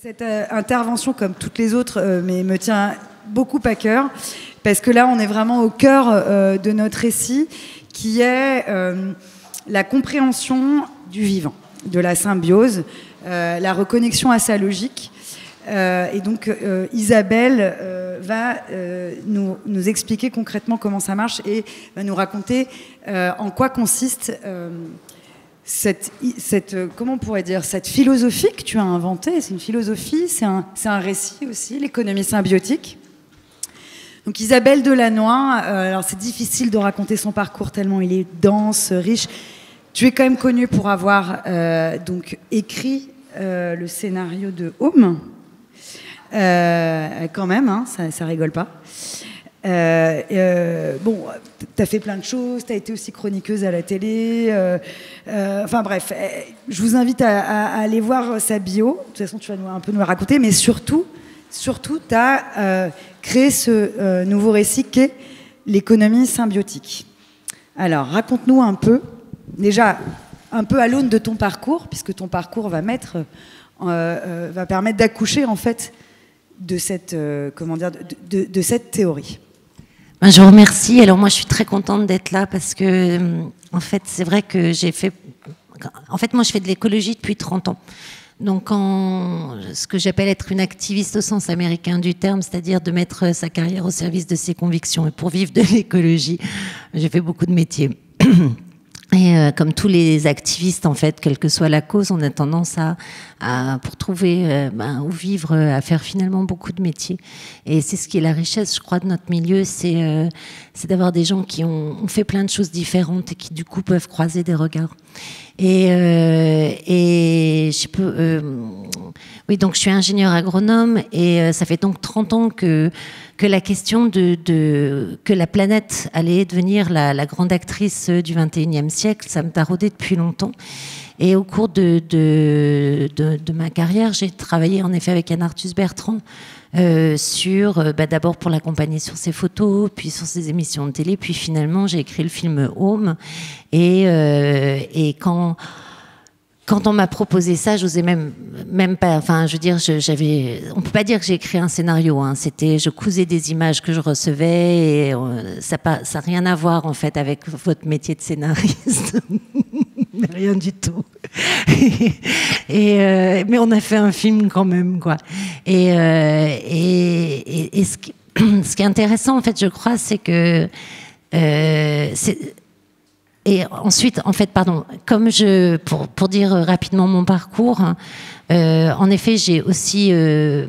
Cette intervention, comme toutes les autres, mais me tient beaucoup à cœur, parce que là, on est vraiment au cœur de notre récit, qui est la compréhension du vivant, de la symbiose, la reconnexion à sa logique. Et donc, Isabelle va nous expliquer concrètement comment ça marche et va nous raconter en quoi consiste comment on pourrait dire, cette philosophie que tu as inventée. C'est une philosophie, c'est un récit aussi, l'économie symbiotique. Donc Isabelle Delannoy, alors c'est difficile de raconter son parcours tellement il est dense, riche. Tu es quand même connue pour avoir donc écrit le scénario de Home. Quand même, hein, ça rigole pas. Bon, t'as fait plein de choses, t'as été aussi chroniqueuse à la télé. Enfin bref, je vous invite à aller voir sa bio. De toute façon, tu vas un peu nous la raconter, mais surtout, t'as créé ce nouveau récit qu'est l'économie symbiotique. Alors, raconte-nous un peu, déjà un peu à l'aune de ton parcours, puisque ton parcours va permettre d'accoucher en fait de cette, de cette théorie. Je vous remercie. Alors moi, je suis très contente d'être là parce que, en fait, c'est vrai que j'ai fait... En fait, moi, je fais de l'écologie depuis 30 ans. Donc, ce que j'appelle être une activiste au sens américain du terme, c'est-à-dire de mettre sa carrière au service de ses convictions. Et pour vivre de l'écologie, j'ai fait beaucoup de métiers. Et comme tous les activistes, en fait, quelle que soit la cause, on a tendance pour trouver où vivre, à faire finalement beaucoup de métiers. Et c'est ce qui est la richesse, je crois, de notre milieu, c'est d'avoir des gens qui ont fait plein de choses différentes et qui, du coup, peuvent croiser des regards. Et je peux... oui, donc je suis ingénieure agronome et ça fait donc 30 ans que la question que la planète allait devenir la grande actrice du XXIe siècle, ça me taraudait depuis longtemps. Et au cours de ma carrière, j'ai travaillé en effet avec Yann Arthus Bertrand d'abord pour l'accompagner sur ses photos, puis sur ses émissions de télé, puis finalement j'ai écrit le film Home. Et quand on m'a proposé ça, j'osais même pas. Enfin, je veux dire, on peut pas dire que j'ai écrit un scénario. Hein. Je cousais des images que je recevais et ça n'a rien à voir en fait avec votre métier de scénariste. Rien du tout. Mais on a fait un film quand même, quoi. Et ce qui est intéressant, en fait, je crois, c'est que et ensuite, en fait, pardon, pour dire rapidement mon parcours, en effet, j'ai aussi, je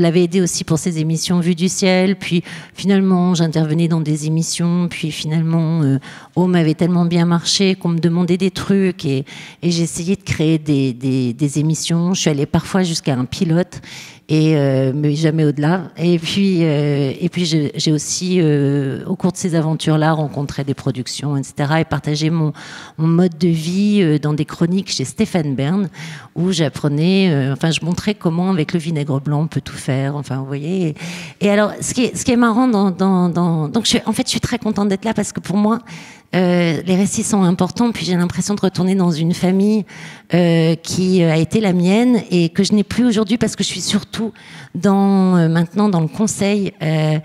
l'avais aidé aussi pour ses émissions Vue du ciel, puis finalement, j'intervenais dans des émissions, puis finalement, Home avait tellement bien marché qu'on me demandait des trucs, et j'ai essayé de créer des émissions. Je suis allée parfois jusqu'à un pilote, mais jamais au-delà. Et puis j'ai aussi, au cours de ces aventures-là, rencontré des productions, etc., et partagé mon mode de vie dans des chroniques chez Stéphane Bern, où j'apprenais, je montrais comment avec le vinaigre blanc on peut tout faire. Enfin, vous voyez. Et alors, ce qui est marrant donc je suis très contente d'être là parce que pour moi, les récits sont importants, puis j'ai l'impression de retourner dans une famille qui a été la mienne et que je n'ai plus aujourd'hui parce que je suis surtout maintenant dans le conseil à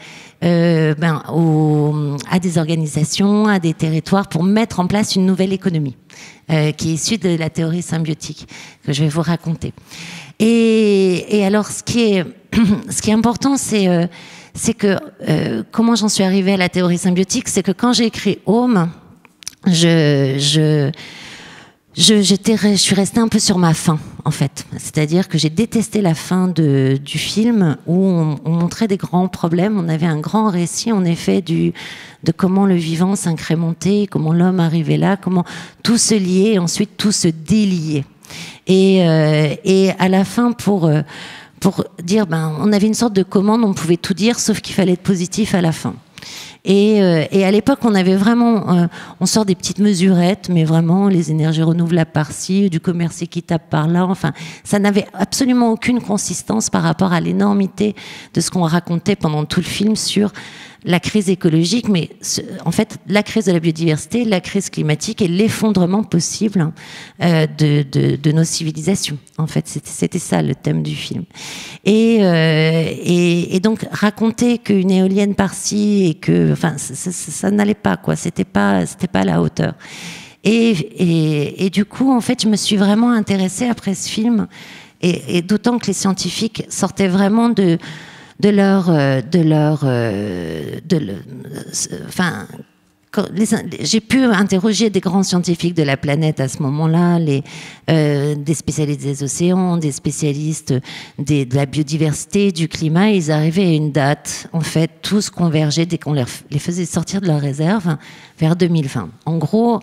des organisations, à des territoires pour mettre en place une nouvelle économie qui est issue de la théorie symbiotique que je vais vous raconter. Et alors ce qui est important, c'est que comment j'en suis arrivée à la théorie symbiotique, c'est que quand j'ai écrit Home, je suis restée un peu sur ma faim, en fait. C'est-à-dire que j'ai détesté la fin du film où on montrait des grands problèmes. On avait un grand récit, en effet, de comment le vivant s'incrémentait, comment l'homme arrivait là, comment tout se liait et ensuite tout se déliait. Et à la fin, pour dire, on avait une sorte de commande, on pouvait tout dire, sauf qu'il fallait être positif à la fin. Et à l'époque, on avait vraiment, on sort des petites mesurettes, mais vraiment les énergies renouvelables par-ci, du commerce équitable par-là. Enfin, ça n'avait absolument aucune consistance par rapport à l'énormité de ce qu'on racontait pendant tout le film sur la crise écologique, mais en fait la crise de la biodiversité, la crise climatique et l'effondrement possible de nos civilisations. En fait, c'était ça le thème du film. Et donc raconter qu'une éolienne par-ci et que, enfin, ça n'allait pas, quoi. C'était pas à la hauteur. Et du coup, en fait, je me suis vraiment intéressée après ce film, et d'autant que les scientifiques sortaient vraiment enfin, j'ai pu interroger des grands scientifiques de la planète à ce moment-là, des spécialistes des océans, des spécialistes de la biodiversité, du climat. Ils arrivaient à une date, en fait, tous convergeaient dès qu'on les faisait sortir de leur réserve vers 2020. En gros,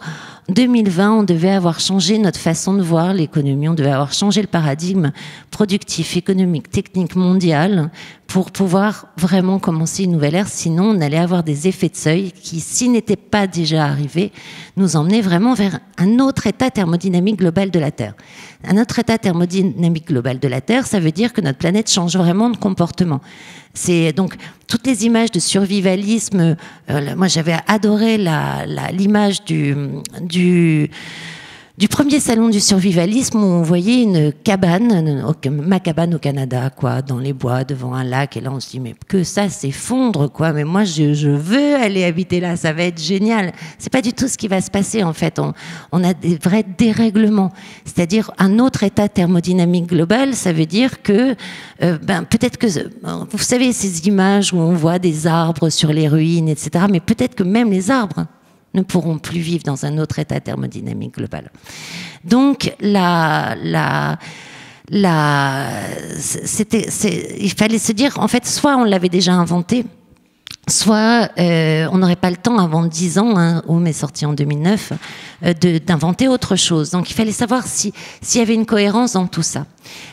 2020, on devait avoir changé notre façon de voir l'économie, on devait avoir changé le paradigme productif, économique, technique mondial pour pouvoir vraiment commencer une nouvelle ère. Sinon, on allait avoir des effets de seuil qui, s'ils n'étaient pas déjà arrivés, nous emmenaient vraiment vers un autre état thermodynamique global de la Terre. Un autre état thermodynamique global de la Terre, ça veut dire que notre planète change vraiment de comportement. C'est donc toutes les images de survivalisme. Moi, j'avais adoré l'image du premier salon du survivalisme où on voyait une cabane, ma cabane au Canada, quoi, dans les bois, devant un lac. Et là, on se dit, mais que ça s'effondre, quoi. Mais moi, je veux aller habiter là, ça va être génial. C'est pas du tout ce qui va se passer, en fait. On a des vrais dérèglements. C'est-à-dire, un autre état thermodynamique global, ça veut dire que, peut-être que, vous savez, ces images où on voit des arbres sur les ruines, etc., mais peut-être que même les arbres ne pourront plus vivre dans un autre état thermodynamique global. Donc, il fallait se dire, en fait, soit on l'avait déjà inventé, soit on n'aurait pas le temps avant 10 ans, hein, Home est sorti en 2009, d'inventer autre chose. Donc il fallait savoir s'il y avait une cohérence dans tout ça.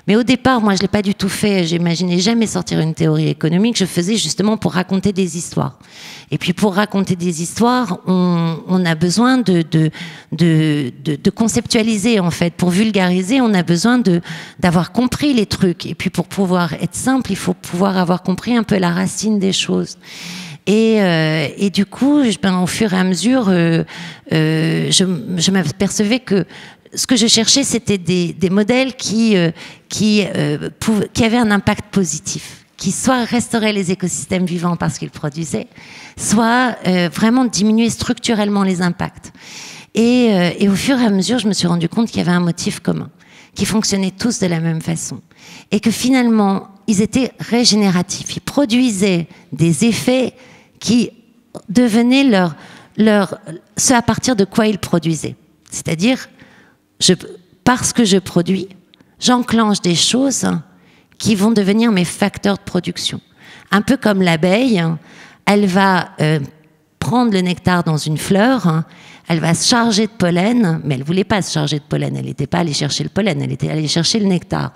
Mais au départ, moi je ne l'ai pas du tout fait, j'imaginais jamais sortir une théorie économique, je faisais justement pour raconter des histoires. Et puis pour raconter des histoires, on a besoin de conceptualiser en fait. Pour vulgariser, on a besoin d'avoir compris les trucs. Et puis pour pouvoir être simple, il faut pouvoir avoir compris un peu la racine des choses. Et du coup, au fur et à mesure, je m'apercevais que ce que je cherchais, c'était des modèles qui avaient un impact positif, qui soit restauraient les écosystèmes vivants parce qu'ils produisaient, soit vraiment diminuaient structurellement les impacts. Et au fur et à mesure, je me suis rendu compte qu'il y avait un motif commun, qui fonctionnaient tous de la même façon. Et que finalement, ils étaient régénératifs. Ils produisaient des effets qui devenaient ce à partir de quoi ils produisaient. C'est-à-dire, parce que je produis, j'enclenche des choses qui vont devenir mes facteurs de production. Un peu comme l'abeille, elle va prendre le nectar dans une fleur, elle va se charger de pollen, mais elle ne voulait pas se charger de pollen, elle n'était pas allée chercher le pollen, elle était allée chercher le nectar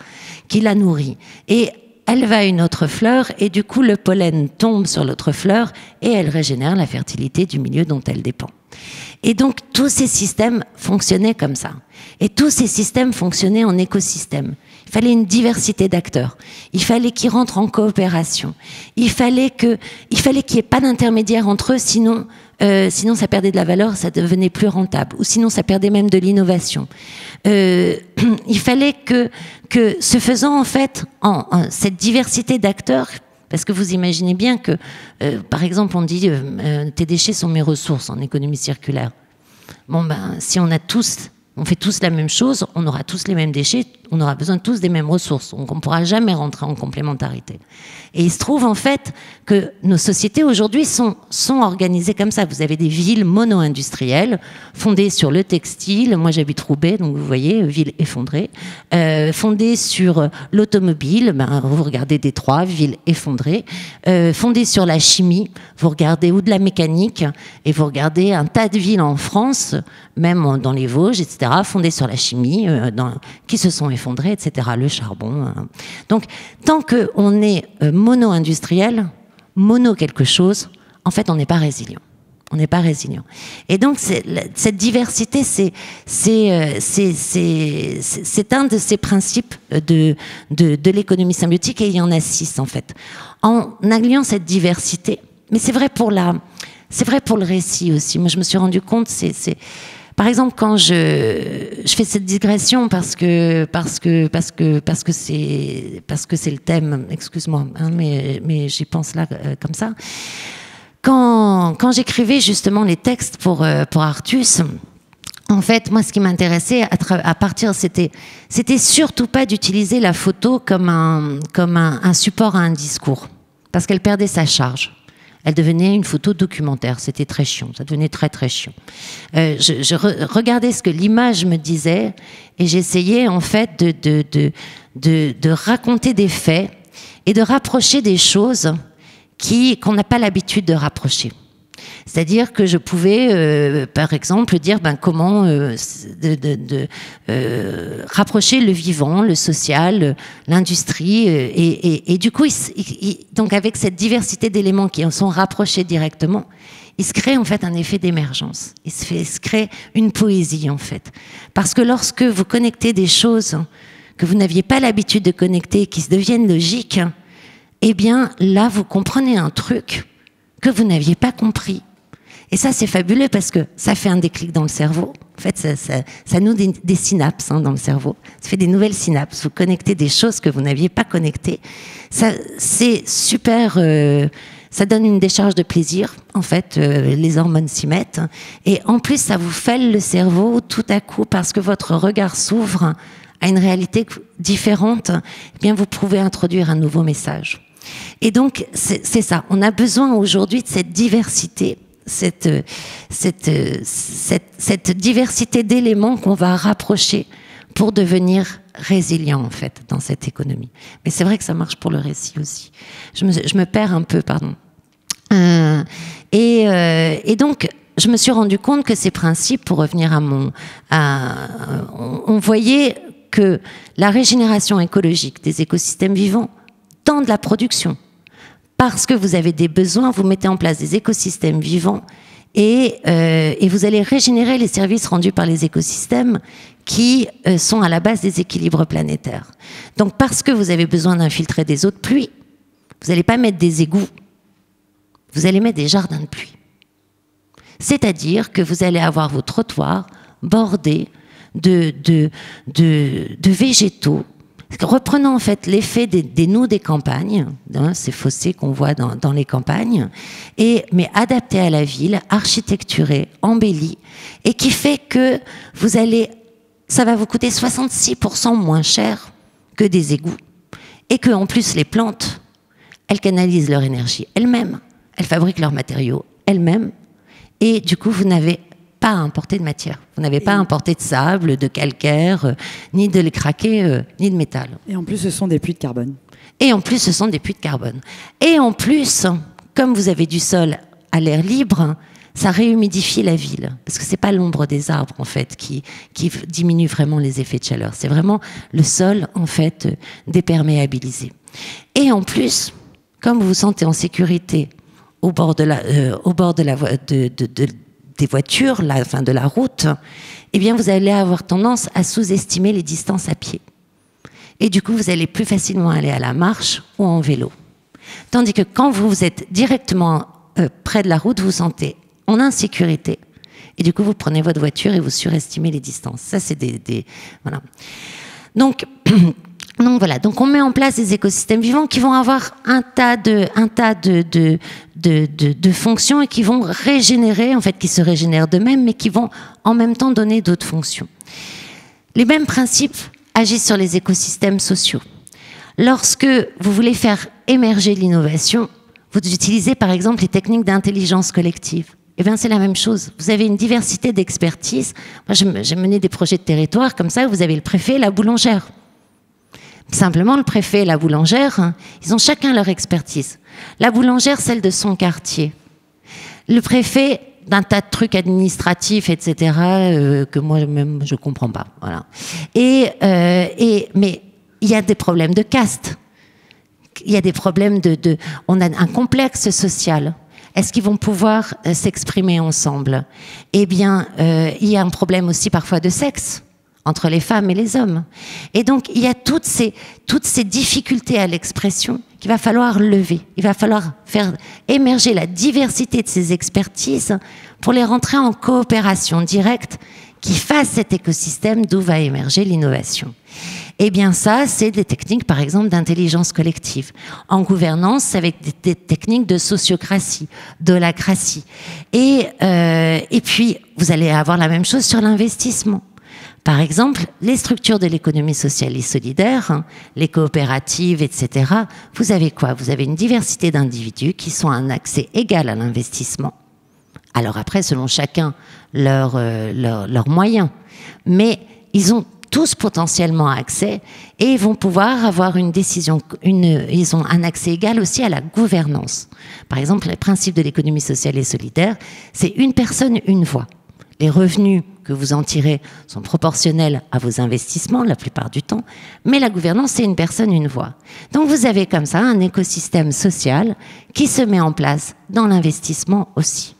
qui la nourrit. Et elle va à une autre fleur et du coup le pollen tombe sur l'autre fleur et elle régénère la fertilité du milieu dont elle dépend. Et donc tous ces systèmes fonctionnaient comme ça. Et tous ces systèmes fonctionnaient en écosystème. Il fallait une diversité d'acteurs. Il fallait qu'ils rentrent en coopération. Il fallait qu'il n'y ait pas d'intermédiaire entre eux, sinon ça perdait de la valeur, ça devenait plus rentable. Ou sinon ça perdait même de l'innovation. Il fallait que ce faisant, en fait, cette diversité d'acteurs, parce que vous imaginez bien que, par exemple, on dit tes déchets sont mes ressources en économie circulaire. Bon, si on fait tous la même chose, on aura tous les mêmes déchets, on aura besoin tous des mêmes ressources. Donc on ne pourra jamais rentrer en complémentarité. Et il se trouve en fait que nos sociétés aujourd'hui sont organisées comme ça. Vous avez des villes mono-industrielles fondées sur le textile. Moi j'habite Roubaix, donc vous voyez, ville effondrée. Fondées sur l'automobile, vous regardez Détroit, ville effondrée. Fondées sur la chimie, vous regardez, ou de la mécanique, et vous regardez un tas de villes en France, même dans les Vosges, etc., fondées sur la chimie, qui se sont effondrées, etc., le charbon. Donc, tant qu'on est mono-industriel, mono quelque chose, en fait, on n'est pas résilient. On n'est pas résilient. Et donc, cette diversité, c'est un de ces principes de l'économie symbiotique, et il y en a 6, en fait. En alliant cette diversité, mais c'est vrai pour le récit aussi. Moi, je me suis rendu compte, par exemple, quand je fais cette digression parce que c'est le thème, excuse-moi, hein, mais j'y pense là comme ça. Quand j'écrivais justement les textes pour Artus, en fait, moi, ce qui m'intéressait à partir, c'était surtout pas d'utiliser la photo comme un support à un discours, parce qu'elle perdait sa charge. Elle devenait une photo documentaire. C'était très chiant. Ça devenait très, très chiant. Je regardais ce que l'image me disait et j'essayais, en fait, de raconter des faits et de rapprocher des choses qu'on n'a pas l'habitude de rapprocher. C'est-à-dire que je pouvais, par exemple, dire comment rapprocher le vivant, le social, l'industrie, et du coup, donc avec cette diversité d'éléments qui en sont rapprochés directement, il se crée en fait un effet d'émergence. Il se crée une poésie en fait, parce que lorsque vous connectez des choses que vous n'aviez pas l'habitude de connecter, qui se deviennent logiques, eh bien là, vous comprenez un truc que vous n'aviez pas compris. Et ça, c'est fabuleux parce que ça fait un déclic dans le cerveau. En fait, ça noue des synapses dans le cerveau. Ça fait des nouvelles synapses. Vous connectez des choses que vous n'aviez pas connectées. Ça, c'est super. Ça donne une décharge de plaisir. En fait, les hormones s'y mettent. Et en plus, ça vous fêle le cerveau tout à coup parce que votre regard s'ouvre à une réalité différente. Eh bien, vous pouvez introduire un nouveau message. Et donc, c'est ça. On a besoin aujourd'hui de cette diversité. Cette diversité d'éléments qu'on va rapprocher pour devenir résilient en fait dans cette économie. Mais c'est vrai que ça marche pour le récit aussi. Je me perds un peu, pardon. Et donc je me suis rendu compte que ces principes, pour revenir on voyait que la régénération écologique des écosystèmes vivants dans de la production, parce que vous avez des besoins, vous mettez en place des écosystèmes vivants et vous allez régénérer les services rendus par les écosystèmes qui sont à la base des équilibres planétaires. Donc parce que vous avez besoin d'infiltrer des eaux de pluie, vous n'allez pas mettre des égouts, vous allez mettre des jardins de pluie. C'est-à-dire que vous allez avoir vos trottoirs bordés de végétaux, reprenant en fait l'effet des nous des campagnes, ces fossés qu'on voit dans les campagnes, mais adaptés à la ville, architecturés, embellis, et qui fait que ça va vous coûter 66% moins cher que des égouts, et que en plus les plantes, elles canalisent leur énergie elles-mêmes, elles fabriquent leurs matériaux elles-mêmes, et du coup vous n'avez pas à importer de matière. Vous n'avez pas à importer de sable, de calcaire, ni de les craquer, ni de métal. Et en plus, ce sont des puits de carbone. Et en plus, ce sont des puits de carbone. Et en plus, comme vous avez du sol à l'air libre, ça réhumidifie la ville. Parce que c'est pas l'ombre des arbres, en fait, qui diminue vraiment les effets de chaleur. C'est vraiment le sol, en fait, déperméabilisé. Et en plus, comme vous vous sentez en sécurité au bord des voitures, de la route, eh bien, vous allez avoir tendance à sous-estimer les distances à pied. Et du coup, vous allez plus facilement aller à la marche ou en vélo. Tandis que quand vous êtes directement près de la route, vous vous sentez en insécurité. Et du coup, vous prenez votre voiture et vous surestimez les distances. Ça, c'est voilà. Donc voilà, donc on met en place des écosystèmes vivants qui vont avoir un tas de fonctions et qui vont régénérer, en fait, qui se régénèrent d'eux-mêmes, mais qui vont en même temps donner d'autres fonctions. Les mêmes principes agissent sur les écosystèmes sociaux. Lorsque vous voulez faire émerger l'innovation, vous utilisez par exemple les techniques d'intelligence collective. Eh bien, c'est la même chose. Vous avez une diversité d'expertise. Moi, j'ai mené des projets de territoire comme ça, vous avez le préfet et la boulangère. Simplement, le préfet et la boulangère, ils ont chacun leur expertise. La boulangère, celle de son quartier. Le préfet, d'un tas de trucs administratifs, etc., que moi-même, je ne comprends pas. Voilà. Mais il y a des problèmes de caste. Il y a des problèmes on a un complexe social. est-ce qu'ils vont pouvoir s'exprimer ensemble? Eh bien, il y a un problème aussi parfois de sexe entre les femmes et les hommes. Et donc, il y a toutes ces difficultés à l'expression qu'il va falloir lever. Il va falloir faire émerger la diversité de ces expertises pour les rentrer en coopération directe qui fasse cet écosystème d'où va émerger l'innovation. Eh bien ça, c'est des techniques, par exemple, d'intelligence collective. En gouvernance, avec des techniques de sociocratie, d'holacratie. Et puis, vous allez avoir la même chose sur l'investissement. Par exemple, les structures de l'économie sociale et solidaire, hein, les coopératives, etc., vous avez quoi? Vous avez une diversité d'individus qui sont un accès égal à l'investissement. Alors après, selon chacun leurs moyens. Mais ils ont tous potentiellement accès et ils vont pouvoir avoir une décision, ils ont un accès égal aussi à la gouvernance. Par exemple, le principe de l'économie sociale et solidaire, c'est une personne, une voix. Les revenus que vous en tirez sont proportionnels à vos investissements la plupart du temps, mais la gouvernance, c'est une personne, une voix. Donc vous avez comme ça un écosystème social qui se met en place dans l'investissement aussi.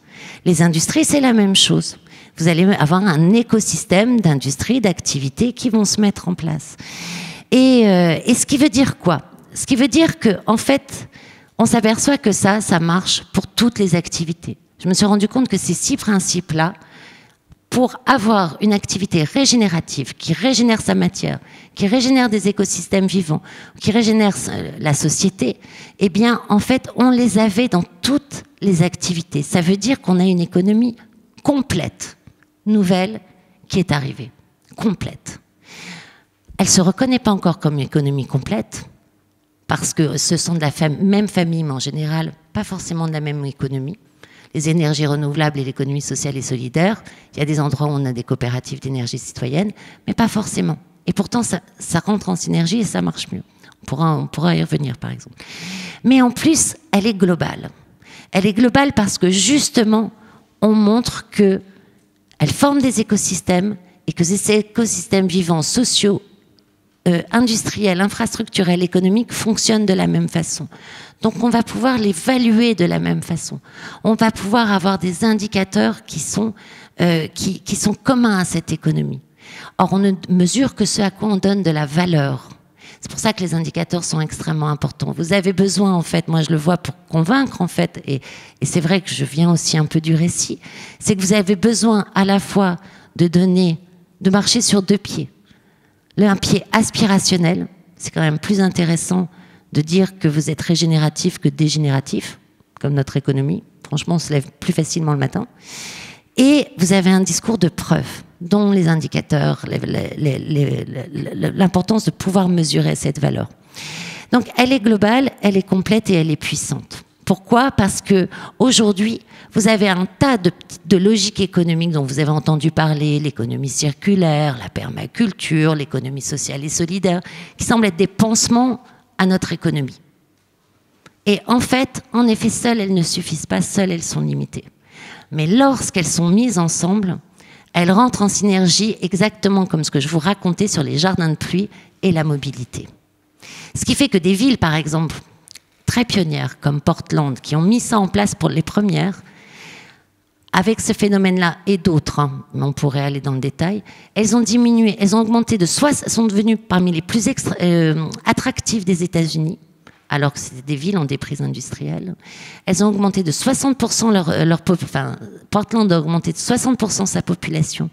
Les industries, c'est la même chose. Vous allez avoir un écosystème d'industries, d'activités qui vont se mettre en place. Et ce qui veut dire quoi? Ce qui veut dire que, en fait, on s'aperçoit que ça marche pour toutes les activités. Je me suis rendu compte que ces 6 principes-là, pour avoir une activité régénérative, qui régénère sa matière, qui régénère des écosystèmes vivants, qui régénère la société, eh bien, en fait, on les avait dans toutes les activités. Ça veut dire qu'on a une économie complète, nouvelle, qui est arrivée. Complète. Elle ne se reconnaît pas encore comme une économie complète, parce que ce sont de la même famille, mais en général, pas forcément de la même économie. Les énergies renouvelables et l'économie sociale et solidaire, il y a des endroits où on a des coopératives d'énergie citoyenne, mais pas forcément. Et pourtant, ça rentre en synergie et ça marche mieux. On pourra y revenir, par exemple. Mais en plus, elle est globale. Elle est globale parce que, justement, on montre qu'elle forme des écosystèmes et que ces écosystèmes vivants, sociaux, industriels, infrastructurels, économiques fonctionnent de la même façon. Donc on va pouvoir l'évaluer de la même façon. On va pouvoir avoir des indicateurs qui sont communs à cette économie. Or, on ne mesure que ce à quoi on donne de la valeur. C'est pour ça que les indicateurs sont extrêmement importants. Vous avez besoin, en fait, moi je le vois pour convaincre, en fait, et c'est vrai que je viens aussi un peu du récit, c'est que vous avez besoin à la fois de marcher sur 2 pieds. Un pied aspirationnel, c'est quand même plus intéressant de dire que vous êtes régénératif que dégénératif, comme notre économie. Franchement, on se lève plus facilement le matin. Et vous avez un discours de preuve, dont les indicateurs, l'importance de pouvoir mesurer cette valeur. Donc, elle est globale, elle est complète et elle est puissante. Pourquoi? Parce que aujourd'hui, vous avez un tas de logiques économiques dont vous avez entendu parler, l'économie circulaire, la permaculture, l'économie sociale et solidaire, qui semblent être des pansements à notre économie. Et en fait, en effet, seules, elles ne suffisent pas, seules, elles sont limitées. Mais lorsqu'elles sont mises ensemble, elles rentrent en synergie exactement comme ce que je vous racontais sur les jardins de pluie et la mobilité. Ce qui fait que des villes, par exemple, très pionnières comme Portland, qui ont mis ça en place pour les premières, avec ce phénomène-là et d'autres, hein, mais on pourrait aller dans le détail, elles ont diminué, elles ont augmenté sont devenues parmi les plus attractives des États-Unis, alors que c'était des villes en déprise industrielle. Elles ont augmenté de 60% Portland a augmenté de 60% sa population,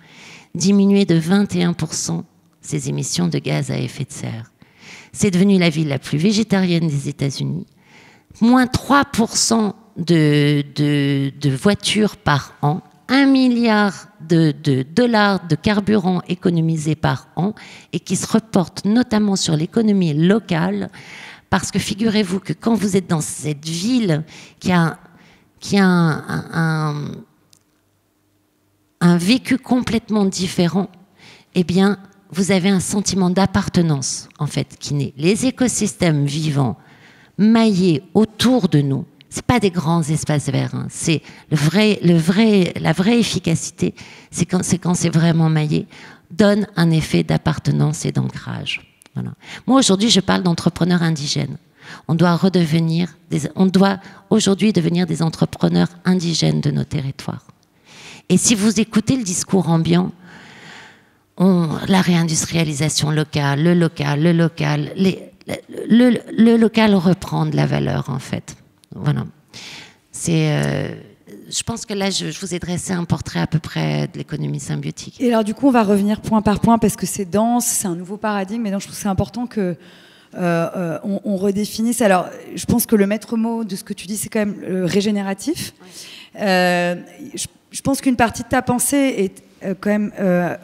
diminué de 21% ses émissions de gaz à effet de serre. C'est devenu la ville la plus végétarienne des États-Unis. Moins 3% de voitures par an, 1 milliard de dollars de carburant économisé par an et qui se reportent notamment sur l'économie locale parce que figurez-vous que quand vous êtes dans cette ville qui a un vécu complètement différent, eh bien, vous avez un sentiment d'appartenance, en fait, qui naît. Les écosystèmes vivants maillés autour de nous, c'est pas des grands espaces verts, hein. C'est la vraie efficacité, c'est quand c'est vraiment maillé, donne un effet d'appartenance et d'ancrage. Voilà. Moi aujourd'hui, je parle d'entrepreneurs indigènes. On doit aujourd'hui devenir des entrepreneurs indigènes de nos territoires. Et si vous écoutez le discours ambiant, la réindustrialisation locale, le local reprend de la valeur, en fait. Voilà. Je pense que là, je vous ai dressé un portrait à peu près de l'économie symbiotique. Et alors, du coup, on va revenir point par point parce que c'est dense, c'est un nouveau paradigme, mais donc je trouve que c'est important que on redéfinisse. Alors, je pense que le maître mot de ce que tu dis, c'est quand même régénératif. Je pense qu'une partie de ta pensée est quand même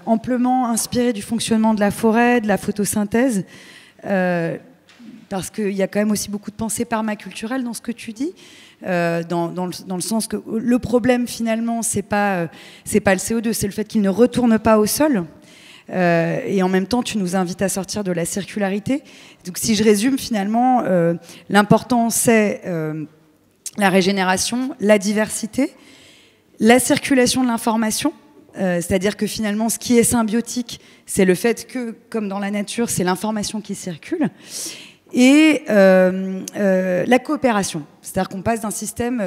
amplement inspirée du fonctionnement de la forêt, de la photosynthèse, parce qu'il y a quand même aussi beaucoup de pensée permaculturelle dans ce que tu dis, dans le sens que le problème finalement, c'est pas le CO2, c'est le fait qu'il ne retourne pas au sol. Et en même temps, tu nous invites à sortir de la circularité. Donc, si je résume, finalement, l'important, c'est la régénération, la diversité, la circulation de l'information, c'est-à-dire que finalement, ce qui est symbiotique, c'est le fait que, comme dans la nature, c'est l'information qui circule, et la coopération. C'est-à-dire qu'on passe d'un système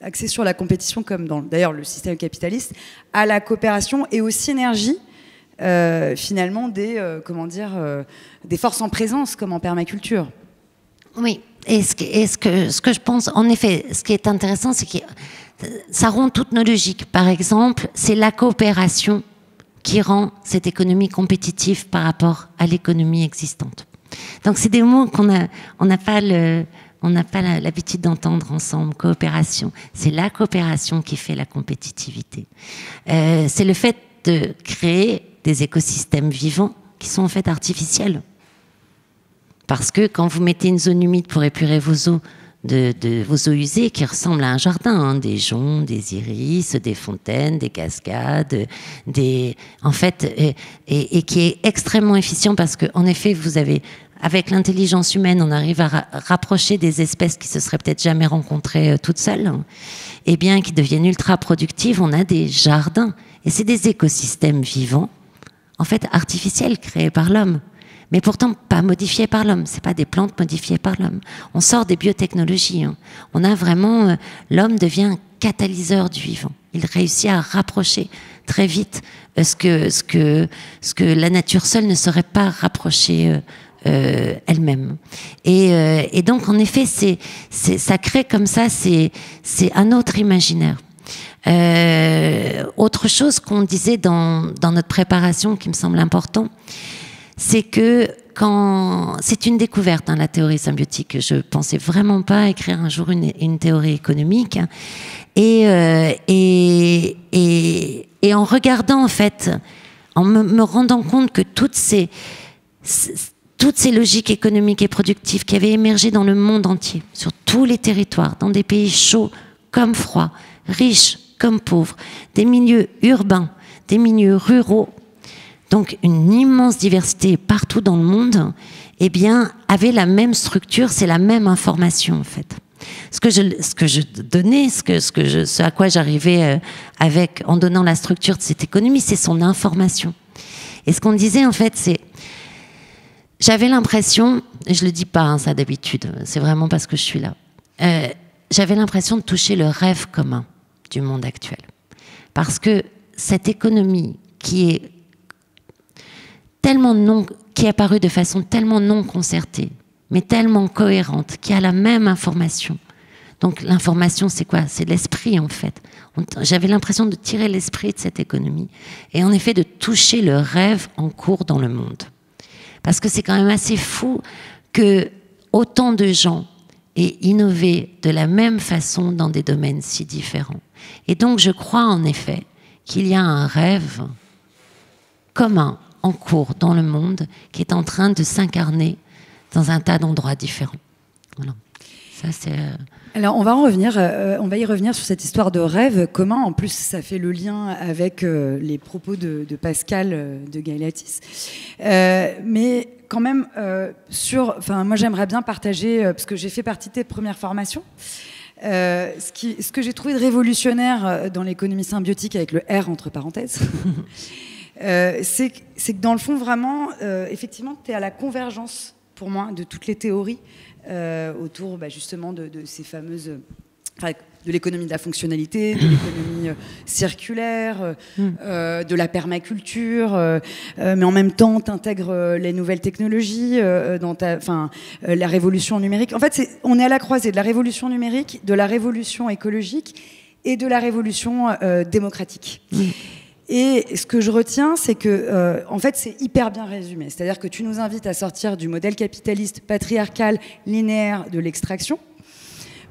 axé sur la compétition, comme dans d'ailleurs le système capitaliste, à la coopération et aux synergies. Finalement des forces en présence comme en permaculture. Oui, et ce que je pense, en effet, ce qui est intéressant, c'est que ça rompt toutes nos logiques. Par exemple, c'est la coopération qui rend cette économie compétitive par rapport à l'économie existante. Donc c'est des mots qu'on n'a pas l'habitude d'entendre ensemble. Coopération, c'est la coopération qui fait la compétitivité. C'est le fait de créer des écosystèmes vivants qui sont en fait artificiels. Parce que quand vous mettez une zone humide pour épurer vos eaux, vos eaux usées qui ressemblent à un jardin, des joncs, des iris, des fontaines, des cascades, en fait, et qui est extrêmement efficient parce qu'en effet, vous avez, avec l'intelligence humaine, on arrive à rapprocher des espèces qui se seraient peut-être jamais rencontrées toutes seules, et bien qui deviennent ultra productives. On a des jardins, et c'est des écosystèmes vivants, en fait artificiels, créés par l'homme, mais pourtant pas modifiés par l'homme. C'est pas des plantes modifiées par l'homme. On sort des biotechnologies. On a vraiment, l'homme devient un catalyseur du vivant. Il réussit à rapprocher très vite ce que la nature seule ne saurait pas rapprocher elle-même. Et donc en effet, ça crée comme ça, c'est un autre imaginaire. Autre chose qu'on disait dans notre préparation qui me semble important, c'est que c'est une découverte, la théorie symbiotique. Je pensais vraiment pas écrire un jour une théorie économique. Et en regardant, en fait, en me rendant compte que toutes ces logiques économiques et productives qui avaient émergé dans le monde entier, sur tous les territoires, dans des pays chauds comme froids, riches comme pauvres, des milieux urbains, des milieux ruraux, donc une immense diversité partout dans le monde, eh bien, avait la même structure, c'est la même information en fait. Ce que je donnais, ce à quoi j'arrivais en donnant la structure de cette économie, c'est son information. Et ce qu'on disait en fait, c'est, j'avais l'impression, et je le dis pas ça d'habitude, c'est vraiment parce que je suis là, j'avais l'impression de toucher le rêve commun du monde actuel. Parce que cette économie qui est apparue de façon tellement non concertée, mais tellement cohérente, qui a la même information. Donc l'information, c'est quoi? C'est l'esprit, en fait. J'avais l'impression de tirer l'esprit de cette économie et en effet de toucher le rêve en cours dans le monde. Parce que c'est quand même assez fou que autant de gens aient innové de la même façon dans des domaines si différents. Et donc je crois en effet qu'il y a un rêve commun en cours dans le monde qui est en train de s'incarner dans un tas d'endroits différents. Voilà. Ça, c'est... Alors, on va y revenir sur cette histoire de rêve commun. En plus, ça fait le lien avec les propos de Pascal de Gaylatis. Mais quand même, moi, j'aimerais bien partager, parce que j'ai fait partie de tes premières formations, ce que j'ai trouvé de révolutionnaire dans l'économie symbiotique, avec le R entre parenthèses, c'est que dans le fond, vraiment, effectivement, tu es à la convergence pour moi, de toutes les théories autour justement de ces fameuses... de l'économie de la fonctionnalité, de l'économie circulaire, de la permaculture, mais en même temps, tu intègres les nouvelles technologies, la révolution numérique. En fait, on est à la croisée de la révolution numérique, de la révolution écologique et de la révolution démocratique. Et ce que je retiens, c'est que, en fait, c'est hyper bien résumé. C'est-à-dire que tu nous invites à sortir du modèle capitaliste patriarcal, linéaire de l'extraction,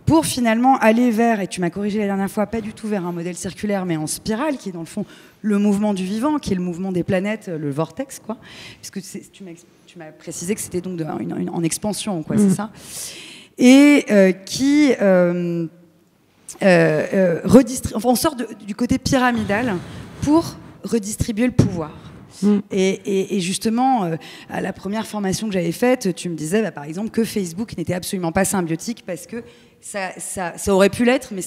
pour finalement aller vers, et tu m'as corrigé la dernière fois, pas du tout vers un modèle circulaire, mais en spirale, qui est dans le fond le mouvement du vivant, qui est le mouvement des planètes, le vortex, quoi. Parce que tu m'as précisé que c'était donc en expansion, quoi, c'est ça. Et qui on sort du côté pyramidal pour redistribuer le pouvoir. Et justement, à la première formation que j'avais faite, tu me disais, par exemple, que Facebook n'était absolument pas symbiotique parce que ça aurait pu l'être, mais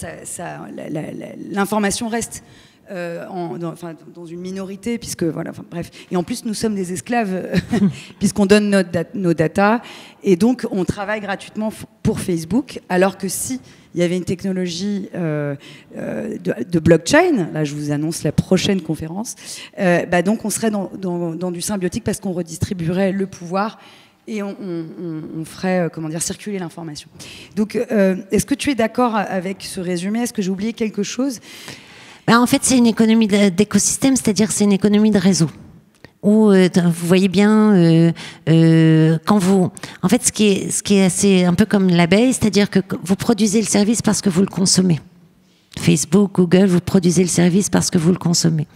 l'information reste dans une minorité, puisque voilà, bref. Et en plus, nous sommes des esclaves puisqu'on donne nos datas, et donc on travaille gratuitement pour Facebook, alors que si il y avait une technologie de blockchain, là je vous annonce la prochaine conférence, donc on serait dans du symbiotique parce qu'on redistribuerait le pouvoir et on ferait circuler l'information. Donc est-ce que tu es d'accord avec ce résumé? Est-ce que j'ai oublié quelque chose? En fait, c'est une économie d'écosystème, c'est-à-dire c'est une économie de réseau. Où vous voyez bien quand vous... En fait, ce qui est assez un peu comme l'abeille, c'est-à-dire que vous produisez le service parce que vous le consommez. Facebook, Google, vous produisez le service parce que vous le consommez.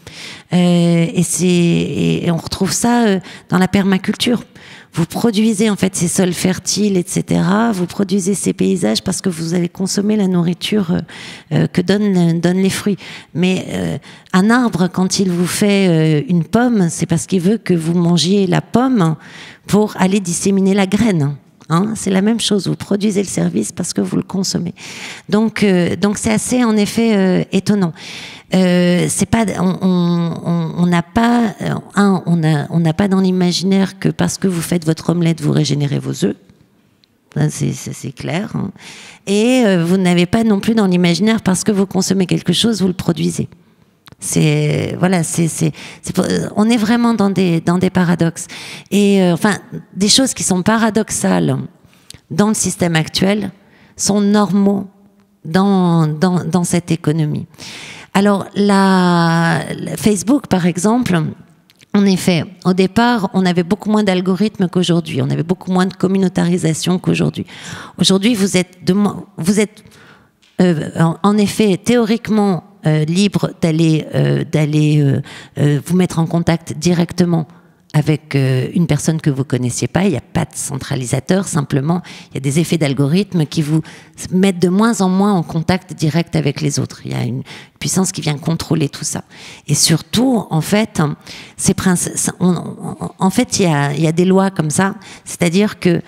Et on retrouve ça dans la permaculture. Vous produisez en fait ces sols fertiles, etc. Vous produisez ces paysages parce que vous avez consommé la nourriture que donnent les fruits. Mais un arbre, quand il vous fait une pomme, c'est parce qu'il veut que vous mangiez la pomme pour aller disséminer la graine. C'est la même chose, vous produisez le service parce que vous le consommez. Donc c'est assez en effet étonnant. C'est pas, on n'a pas, on n'a pas dans l'imaginaire que parce que vous faites votre omelette, vous régénérez vos œufs. C'est clair. Et vous n'avez pas non plus dans l'imaginaire parce que vous consommez quelque chose, vous le produisez. On est vraiment dans des paradoxes et des choses qui sont paradoxales dans le système actuel sont normaux dans cette économie. Alors Facebook par exemple, en effet, au départ, on avait beaucoup moins d'algorithmes qu'aujourd'hui, on avait beaucoup moins de communautarisation qu'aujourd'hui. Aujourd'hui, vous êtes en effet théoriquement libre d'aller vous mettre en contact directement avec une personne que vous connaissiez pas. Il n'y a pas de centralisateur, simplement il y a des effets d'algorithme qui vous mettent de moins en moins en contact direct avec les autres. Il y a une puissance qui vient contrôler tout ça. Et surtout, en fait, il y a des lois comme ça, c'est-à-dire que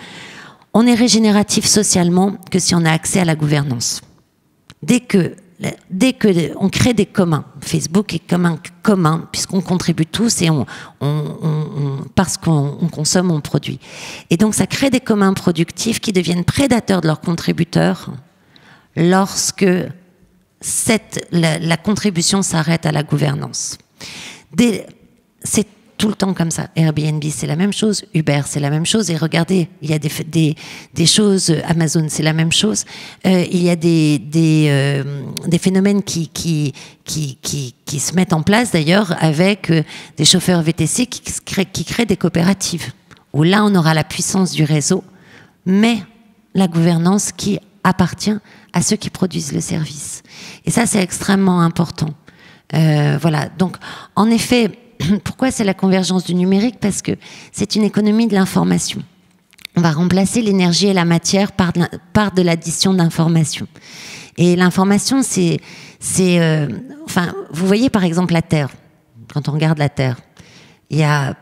on est régénératif socialement que si on a accès à la gouvernance. Dès que on crée des communs, Facebook est comme un commun puisqu'on contribue tous et parce qu'on consomme, on produit. Et donc ça crée des communs productifs qui deviennent prédateurs de leurs contributeurs lorsque la contribution s'arrête à la gouvernance. C'est tout le temps comme ça. Airbnb, c'est la même chose. Uber, c'est la même chose. Et regardez, il y a des choses. Amazon, c'est la même chose. Il y a des phénomènes qui se mettent en place d'ailleurs avec des chauffeurs VTC qui créent des coopératives. Où là, on aura la puissance du réseau, mais la gouvernance qui appartient à ceux qui produisent le service. Et ça, c'est extrêmement important. Voilà. Donc, en effet, pourquoi c'est la convergence du numérique? Parce que c'est une économie de l'information. On va remplacer l'énergie et la matière par de l'addition d'informations. Et l'information, vous voyez par exemple la Terre. Quand on regarde la Terre, il y a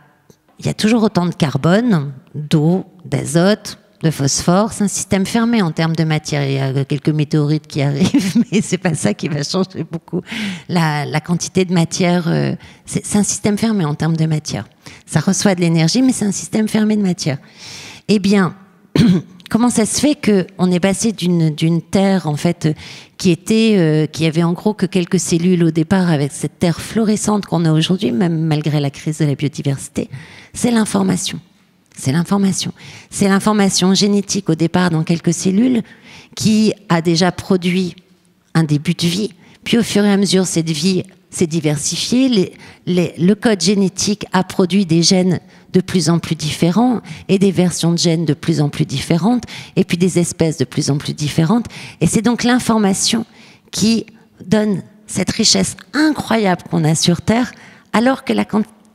toujours autant de carbone, d'eau, d'azote, de phosphore. C'est un système fermé en termes de matière. Il y a quelques météorites qui arrivent, mais c'est pas ça qui va changer beaucoup la quantité de matière. C'est un système fermé en termes de matière. Ça reçoit de l'énergie, mais c'est un système fermé de matière. Eh bien, comment ça se fait qu'on est passé d'une terre en fait qui avait en gros que quelques cellules au départ, avec cette terre florissante qu'on a aujourd'hui, même malgré la crise de la biodiversité? C'est l'information. C'est l'information. C'est l'information génétique au départ dans quelques cellules qui a déjà produit un début de vie. Puis au fur et à mesure, cette vie s'est diversifiée. Le code génétique a produit des gènes de plus en plus différents et des versions de gènes de plus en plus différentes et puis des espèces de plus en plus différentes. Et c'est donc l'information qui donne cette richesse incroyable qu'on a sur Terre alors que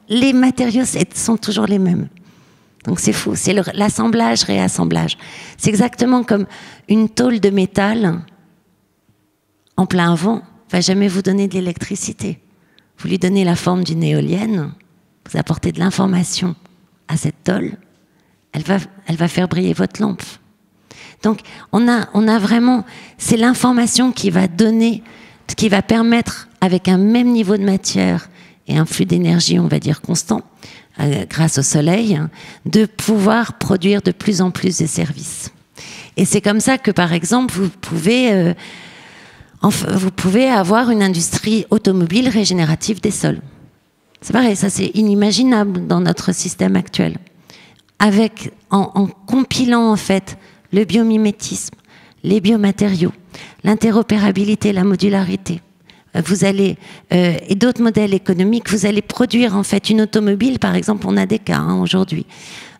les matériaux sont toujours les mêmes. Donc c'est fou, c'est l'assemblage, réassemblage. C'est exactement comme une tôle de métal en plein vent ne va jamais vous donner de l'électricité. Vous lui donnez la forme d'une éolienne, vous apportez de l'information à cette tôle, elle va faire briller votre lampe. Donc on a vraiment, c'est l'information qui va donner, qui va permettre, avec un même niveau de matière et un flux d'énergie, on va dire constant, grâce au soleil, de pouvoir produire de plus en plus de services. Et c'est comme ça que, par exemple, vous pouvez avoir une industrie automobile régénérative des sols. C'est pareil, ça c'est inimaginable dans notre système actuel. En compilant en fait le biomimétisme, les biomatériaux, l'interopérabilité, la modularité, et d'autres modèles économiques, vous allez produire en fait une automobile, par exemple, on a des cas aujourd'hui,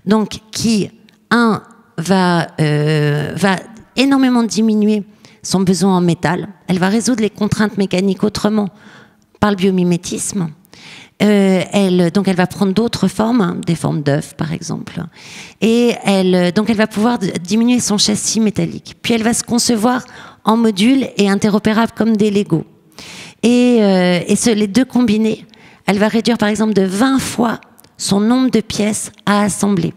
donc qui va énormément diminuer son besoin en métal. Elle va résoudre les contraintes mécaniques autrement par le biomimétisme. Donc elle va prendre d'autres formes, des formes d'œufs par exemple, et donc elle va pouvoir diminuer son châssis métallique. Puis elle va se concevoir en modules et interopérables comme des Lego. Et les deux combinés, elle va réduire par exemple de 20 fois son nombre de pièces à assembler.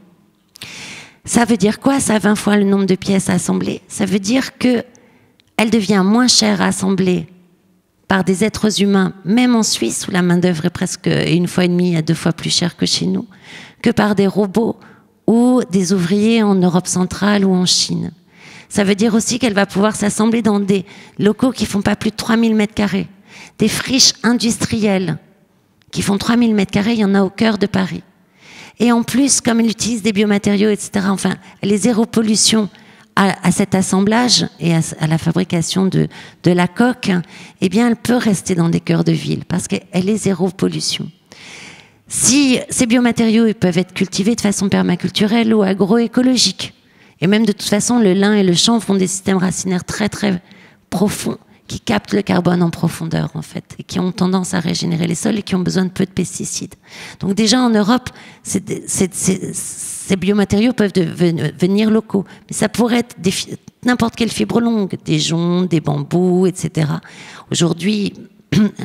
Ça veut dire quoi, ça, 20 fois le nombre de pièces à assembler? Ça veut dire que elle devient moins chère à assembler par des êtres humains, même en Suisse, où la main-d'œuvre est presque 1,5 fois à 2 fois plus chère que chez nous, que par des robots ou des ouvriers en Europe centrale ou en Chine. Ça veut dire aussi qu'elle va pouvoir s'assembler dans des locaux qui font pas plus de 3000 m². Des friches industrielles qui font 3000 m², il y en a au cœur de Paris. Et en plus, comme elle utilise des biomatériaux, etc., enfin, elle est zéro pollution à cet assemblage et à la fabrication de la coque, eh bien, elle peut rester dans des cœurs de ville parce qu'elle est zéro pollution. Si ces biomatériaux ils peuvent être cultivés de façon permaculturelle ou agroécologique, et même de toute façon, le lin et le chanvre font des systèmes racinaires très très profonds qui captent le carbone en profondeur en fait et qui ont tendance à régénérer les sols et qui ont besoin de peu de pesticides. Donc déjà en Europe, ces biomatériaux peuvent devenir locaux, mais ça pourrait être n'importe quelle fibre longue, des joncs, des bambous, etc. Aujourd'hui,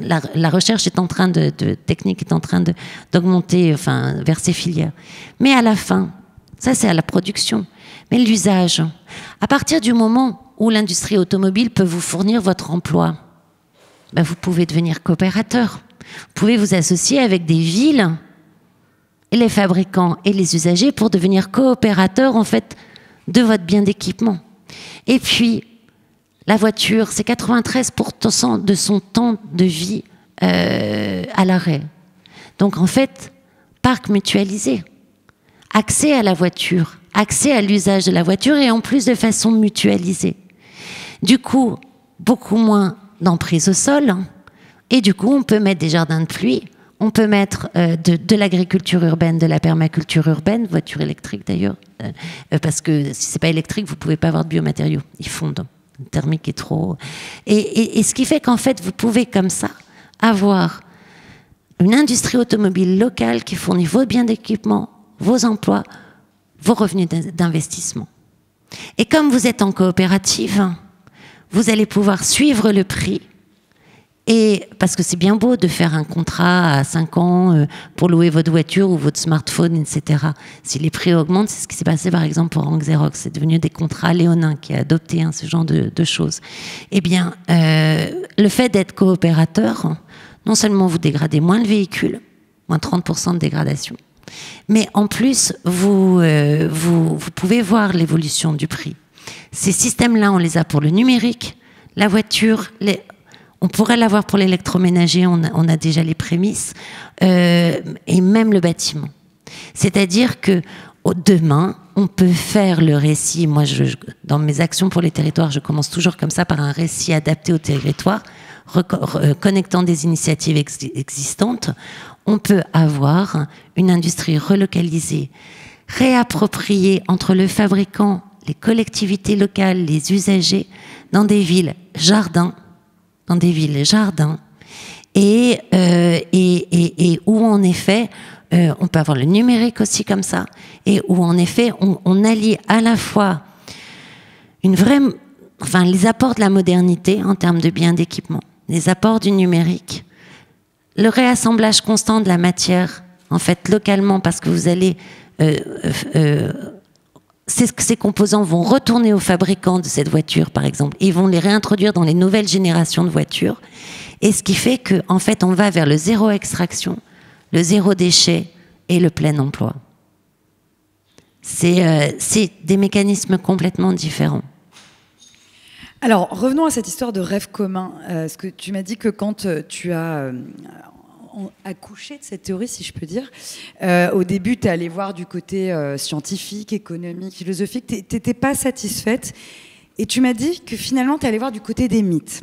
la recherche est en train technique est en train d'augmenter, enfin, vers ces filières. Mais à la fin, ça c'est à la production, mais l'usage, à partir du moment où l'industrie automobile peut vous fournir votre emploi, ben vous pouvez devenir coopérateur. Vous pouvez vous associer avec des villes, et les fabricants et les usagers pour devenir coopérateurs en fait de votre bien d'équipement. Et puis, la voiture, c'est 93% de son temps de vie à l'arrêt. Donc en fait, parc mutualisé, accès à la voiture, accès à l'usage de la voiture et en plus de façon mutualisée. Du coup, beaucoup moins d'emprise au sol et du coup, on peut mettre des jardins de pluie. On peut mettre de l'agriculture urbaine, de la permaculture urbaine, voiture électrique d'ailleurs, parce que si c'est pas électrique, vous pouvez pas avoir de biomatériaux, ils fondent. Le thermique est trop. Et ce qui fait qu'en fait, vous pouvez comme ça avoir une industrie automobile locale qui fournit vos biens d'équipement, vos emplois, vos revenus d'investissement. Et comme vous êtes en coopérative, vous allez pouvoir suivre le prix. Et parce que c'est bien beau de faire un contrat à 5 ans pour louer votre voiture ou votre smartphone, etc. Si les prix augmentent, c'est ce qui s'est passé par exemple pour Xerox. C'est devenu des contrats léonins qui a adopté ce genre de choses. Eh bien, le fait d'être coopérateur, non seulement vous dégradez moins le véhicule, moins 30% de dégradation, Mais en plus, vous pouvez voir l'évolution du prix. Ces systèmes-là, on les a pour le numérique, la voiture, on pourrait l'avoir pour l'électroménager, on a déjà les prémices, et même le bâtiment. C'est-à-dire que demain, on peut faire le récit. Moi, dans mes actions pour les territoires, je commence toujours comme ça, par un récit adapté au territoire, connectant des initiatives existantes. On peut avoir une industrie relocalisée, réappropriée entre le fabricant, les collectivités locales, les usagers, dans des villes jardins, et où en effet, on peut avoir le numérique aussi comme ça, et où en effet, on allie à la fois les apports de la modernité en termes de biens d'équipement, les apports du numérique, le réassemblage constant de la matière, en fait, localement, parce que vous allez... ces composants vont retourner aux fabricants de cette voiture, par exemple, et ils vont les réintroduire dans les nouvelles générations de voitures. Et ce qui fait qu'en fait, on va vers le zéro extraction, le zéro déchet et le plein emploi. C'est des mécanismes complètement différents. Alors, revenons à cette histoire de rêve commun. Parce que tu m'as dit que quand tu as accouché de cette théorie, si je peux dire, au début, tu es allée voir du côté scientifique, économique, philosophique. Tu n'étais pas satisfaite. Et tu m'as dit que finalement, tu es allée voir du côté des mythes.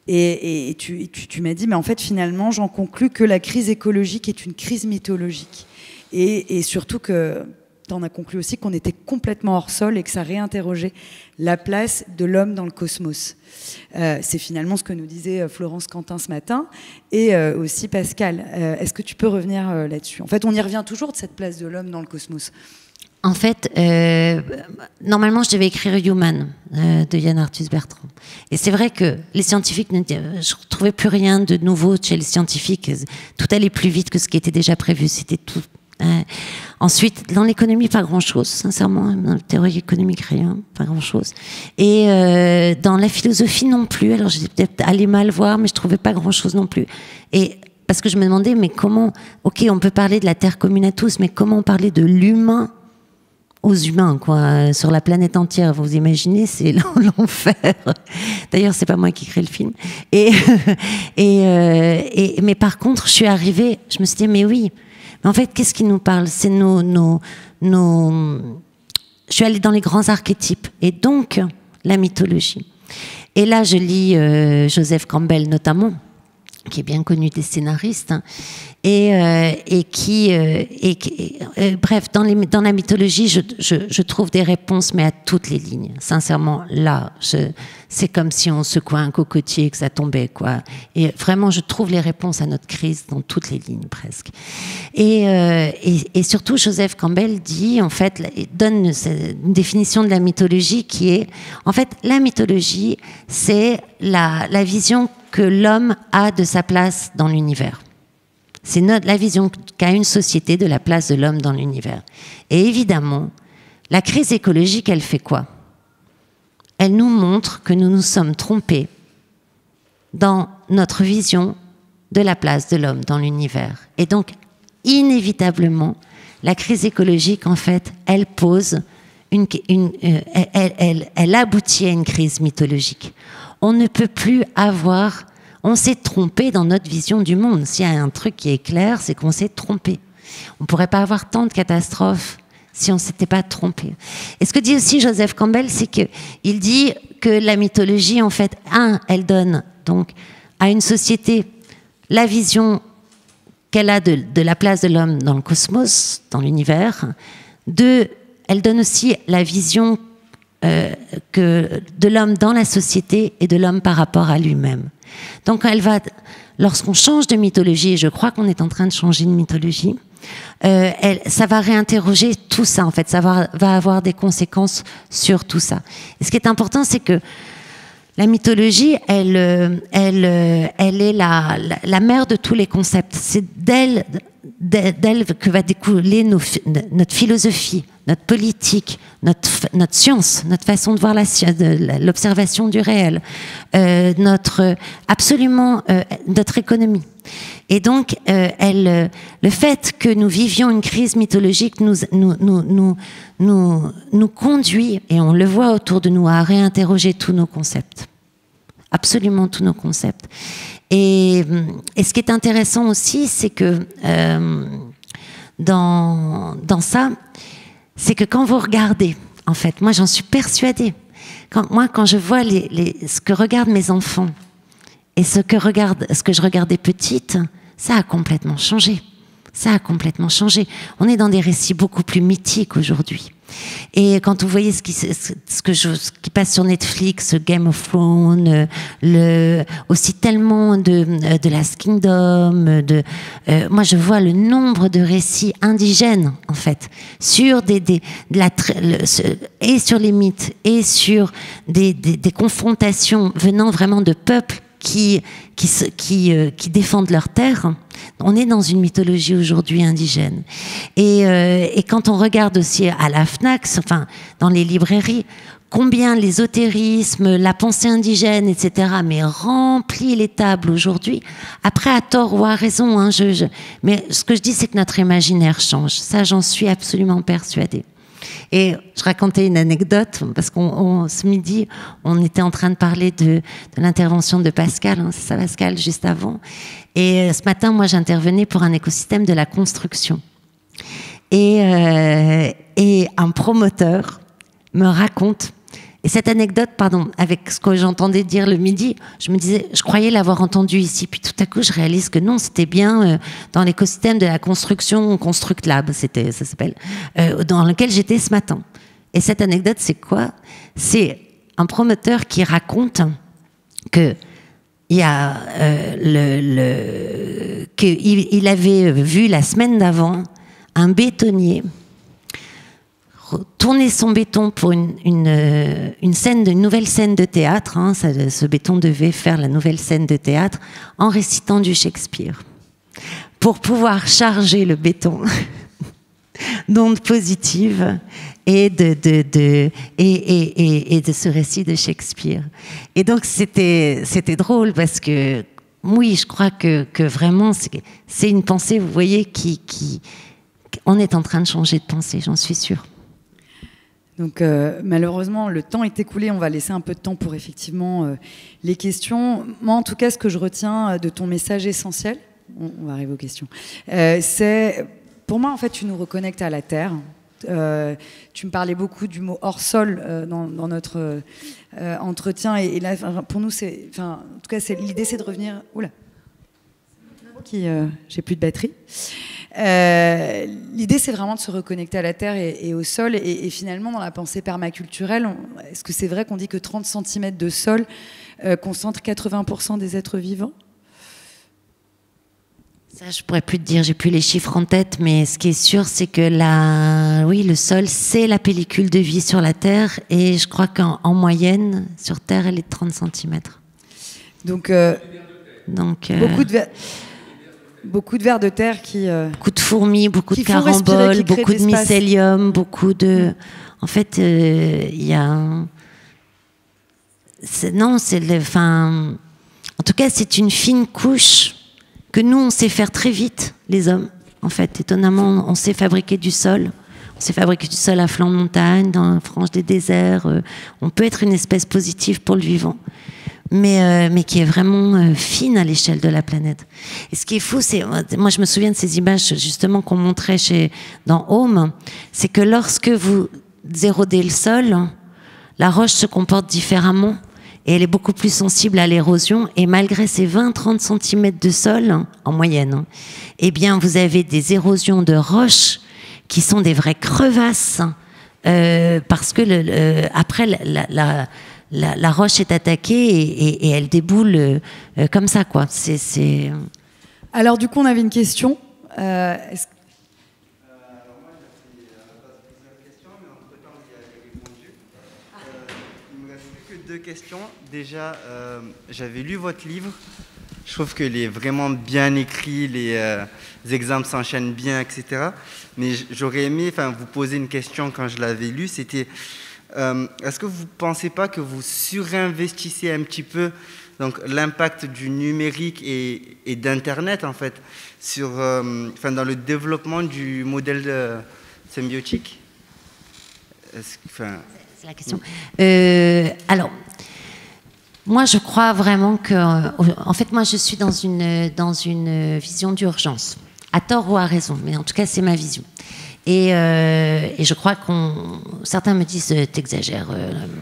Et tu m'as dit, mais en fait, finalement, j'en conclus que la crise écologique est une crise mythologique. Et surtout que tu en as conclu aussi qu'on était complètement hors sol et que ça réinterrogeait la place de l'homme dans le cosmos. C'est finalement ce que nous disait Florence Quentin ce matin et aussi Pascal. Est-ce que tu peux revenir là-dessus? En fait, on y revient toujours de cette place de l'homme dans le cosmos. En fait, normalement, je devais écrire Human de Yann Arthus Bertrand. Et c'est vrai que les scientifiques, je ne retrouvais plus rien de nouveau chez les scientifiques. Tout allait plus vite que ce qui était déjà prévu. C'était tout. Ensuite, dans l'économie, pas grand-chose, sincèrement. Dans la théorie économique, rien, pas grand-chose. Et dans la philosophie non plus. Alors, j'ai peut-être allé mal voir, mais je trouvais pas grand-chose non plus. Et parce que je me demandais, mais comment... Ok, on peut parler de la Terre commune à tous, mais comment parler de l'humain aux humains, quoi, sur la planète entière, vous imaginez, c'est l'enfer. D'ailleurs, c'est pas moi qui crée le film. Mais par contre, je suis arrivée, je me suis dit, mais oui, mais en fait, qu'est-ce qui nous parle? C'est je suis allée dans les grands archétypes, et donc la mythologie. Et là, je lis Joseph Campbell notamment, qui est bien connu des scénaristes, bref, dans la mythologie, je trouve des réponses, mais à toutes les lignes. Sincèrement, là, c'est comme si on secouait un cocotier et que ça tombait, quoi. Et vraiment, je trouve les réponses à notre crise dans toutes les lignes, presque. Et surtout, Joseph Campbell dit, en fait, donne une définition de la mythologie qui est, en fait, la mythologie, c'est la vision que l'homme a de sa place dans l'univers. C'est la vision qu'a une société de la place de l'homme dans l'univers. Et évidemment, la crise écologique, elle fait quoi? Elle nous montre que nous nous sommes trompés dans notre vision de la place de l'homme dans l'univers. Et donc, inévitablement, la crise écologique, en fait, elle pose elle aboutit à une crise mythologique. On ne peut plus avoir... On s'est trompé dans notre vision du monde. S'il y a un truc qui est clair, c'est qu'on s'est trompé. On ne pourrait pas avoir tant de catastrophes si on ne s'était pas trompé. Et ce que dit aussi Joseph Campbell, c'est qu'il dit que la mythologie, en fait, elle donne donc à une société la vision qu'elle a de la place de l'homme dans le cosmos, dans l'univers. Deux, elle donne aussi la vision de l'homme dans la société et de l'homme par rapport à lui-même. Donc lorsqu'on change de mythologie, et je crois qu'on est en train de changer de mythologie, ça va réinterroger tout ça, en fait, ça va avoir des conséquences sur tout ça. Et ce qui est important, c'est que la mythologie, elle est la mère de tous les concepts. C'est d'elle que va découler notre philosophie notre politique, notre science, notre façon de voir l'observation du réel, notre économie. Et donc, le fait que nous vivions une crise mythologique nous conduit, et on le voit autour de nous, à réinterroger tous nos concepts. Absolument tous nos concepts. Et ce qui est intéressant aussi, c'est que dans ça, c'est que quand vous regardez, en fait, moi j'en suis persuadée, quand je vois ce que regardent mes enfants et ce que je regardais petite, ça a complètement changé. Ça a complètement changé. On est dans des récits beaucoup plus mythiques aujourd'hui. Et quand vous voyez ce qui passe sur Netflix, Game of Thrones, aussi tellement de Last Kingdom, moi je vois le nombre de récits indigènes en fait sur et sur les mythes et sur des confrontations venant vraiment de peuples qui défendent leur terre. On est dans une mythologie aujourd'hui indigène. Et quand on regarde aussi à la Fnac, enfin, dans les librairies, combien l'ésotérisme, la pensée indigène, etc., mais remplit les tables aujourd'hui. Après, à tort ou à raison, hein, mais ce que je dis, c'est que notre imaginaire change. Ça, j'en suis absolument persuadée. Et je racontais une anecdote, parce ce midi, on était en train de parler de l'intervention de Pascal, hein, c'est ça Pascal, juste avant. Et ce matin, moi, j'intervenais pour un écosystème de la construction. Et un promoteur me raconte, et cette anecdote, pardon, avec ce que j'entendais dire le midi, je me disais, je croyais l'avoir entendu ici, puis tout à coup, je réalise que non, c'était bien dans l'écosystème de la construction, Construct Lab, ça s'appelle, dans lequel j'étais ce matin. Et cette anecdote, c'est quoi? C'est un promoteur qui raconte que il avait vu la semaine d'avant un bétonnier tourner son béton pour une nouvelle scène de théâtre. Hein, ce béton devait faire la nouvelle scène de théâtre en récitant du Shakespeare pour pouvoir charger le béton d'ondes positives et de ce récit de Shakespeare. Et donc c'était drôle parce que oui, je crois que vraiment c'est une pensée, vous voyez, on est en train de changer de pensée, j'en suis sûre. Donc malheureusement, le temps est écoulé. On va laisser un peu de temps pour effectivement les questions. Moi, en tout cas, ce que je retiens de ton message essentiel, on va arriver aux questions, c'est, pour moi, en fait, tu nous reconnectes à la Terre. Tu me parlais beaucoup du mot hors sol dans notre entretien. Et là, pour nous, en tout cas, l'idée, c'est de revenir... Oula, j'ai plus de batterie. L'idée, c'est vraiment de se reconnecter à la terre et au sol. Et finalement, dans la pensée permaculturelle, est-ce que c'est vrai qu'on dit que 30 cm de sol concentre 80% des êtres vivants? Ça, je pourrais plus te dire, j'ai plus les chiffres en tête, mais ce qui est sûr, c'est que le sol, c'est la pellicule de vie sur la Terre, et je crois qu'en moyenne, sur Terre, elle est de 30 cm. Donc beaucoup de vers de terre qui... Beaucoup de fourmis, beaucoup de caramboles, beaucoup de mycélium, beaucoup de... En fait, il y a... En tout cas, c'est une fine couche que nous, on sait faire très vite, les hommes. En fait, étonnamment, on sait fabriquer du sol. On sait fabriquer du sol à flanc de montagne, dans la frange des déserts. On peut être une espèce positive pour le vivant, mais qui est vraiment fine à l'échelle de la planète. Et ce qui est fou, c'est... Moi, je me souviens de ces images, justement, qu'on montrait dans Home. C'est que lorsque vous érodez le sol, la roche se comporte différemment. Et elle est beaucoup plus sensible à l'érosion. Et malgré ces 20-30 cm de sol, en moyenne, eh bien, vous avez des érosions de roches qui sont des vraies crevasses. Parce que après, la roche est attaquée et elle déboule comme ça, quoi. Alors, du coup, on avait une question. Deux questions. Déjà, j'avais lu votre livre Je trouve qu'il est vraiment bien écrit, les exemples s'enchaînent bien, etc. Mais j'aurais aimé vous poser une question quand je l'avais lu, c'était est-ce que vous ne pensez pas que vous surinvestissez un petit peu donc, l'impact du numérique et d'Internet, en fait, sur, dans le développement du modèle symbiotique? C'est la question. Alors, moi, je crois vraiment que... En fait, moi, je suis dans une vision d'urgence, à tort ou à raison, mais en tout cas, c'est ma vision. Et je crois certains me disent t'exagères.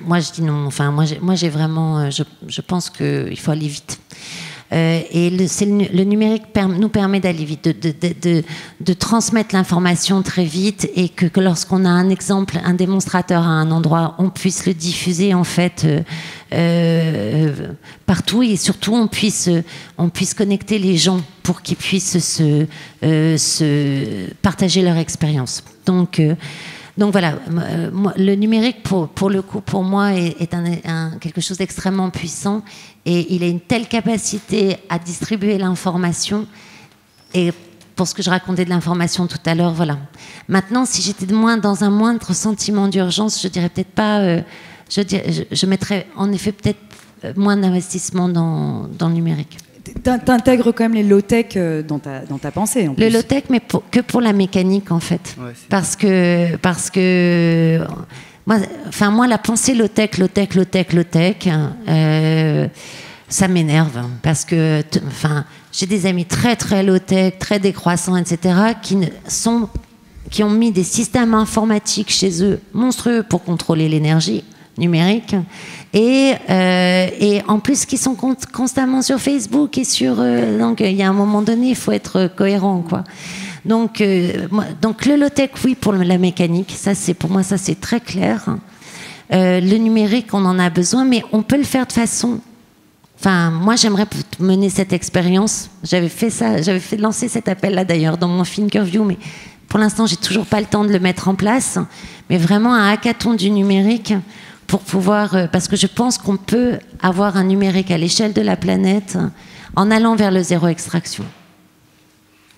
Moi je dis non. Enfin moi j'ai vraiment. Je pense qu'il faut aller vite. Et le numérique nous permet d'aller vite, de transmettre l'information très vite, et que lorsqu'on a un exemple, un démonstrateur à un endroit, on puisse le diffuser en fait partout, et surtout on puisse connecter les gens pour qu'ils puissent se partager leur expérience. Donc voilà, le numérique, pour le coup, pour moi, est quelque chose d'extrêmement puissant, et il a une telle capacité à distribuer l'information, et pour ce que je racontais de l'information tout à l'heure, voilà. Maintenant, si j'étais dans un moindre sentiment d'urgence, je dirais peut-être pas, je mettrais en effet peut-être moins d'investissement dans le numérique. T'intègres quand même les low-tech dans ta pensée, en plus. Le low-tech, mais que pour la mécanique, en fait. Ouais, parce que moi, la pensée low-tech, ça m'énerve. Parce que j'ai des amis très, très low-tech, très décroissants, etc., qui ont mis des systèmes informatiques chez eux monstrueux pour contrôler l'énergie numérique, et en plus qui sont constamment sur Facebook et donc il y a un moment donné, il faut être cohérent, quoi. Donc le low-tech, oui, pour la mécanique, pour moi ça c'est très clair. Le numérique, on en a besoin, mais on peut le faire de façon... moi j'aimerais mener cette expérience. J'avais fait lancer cet appel-là d'ailleurs dans mon Thinkerview, mais pour l'instant j'ai toujours pas le temps de le mettre en place. Mais vraiment un hackathon du numérique, pour pouvoir, parce que je pense qu'on peut avoir un numérique à l'échelle de la planète en allant vers le zéro extraction.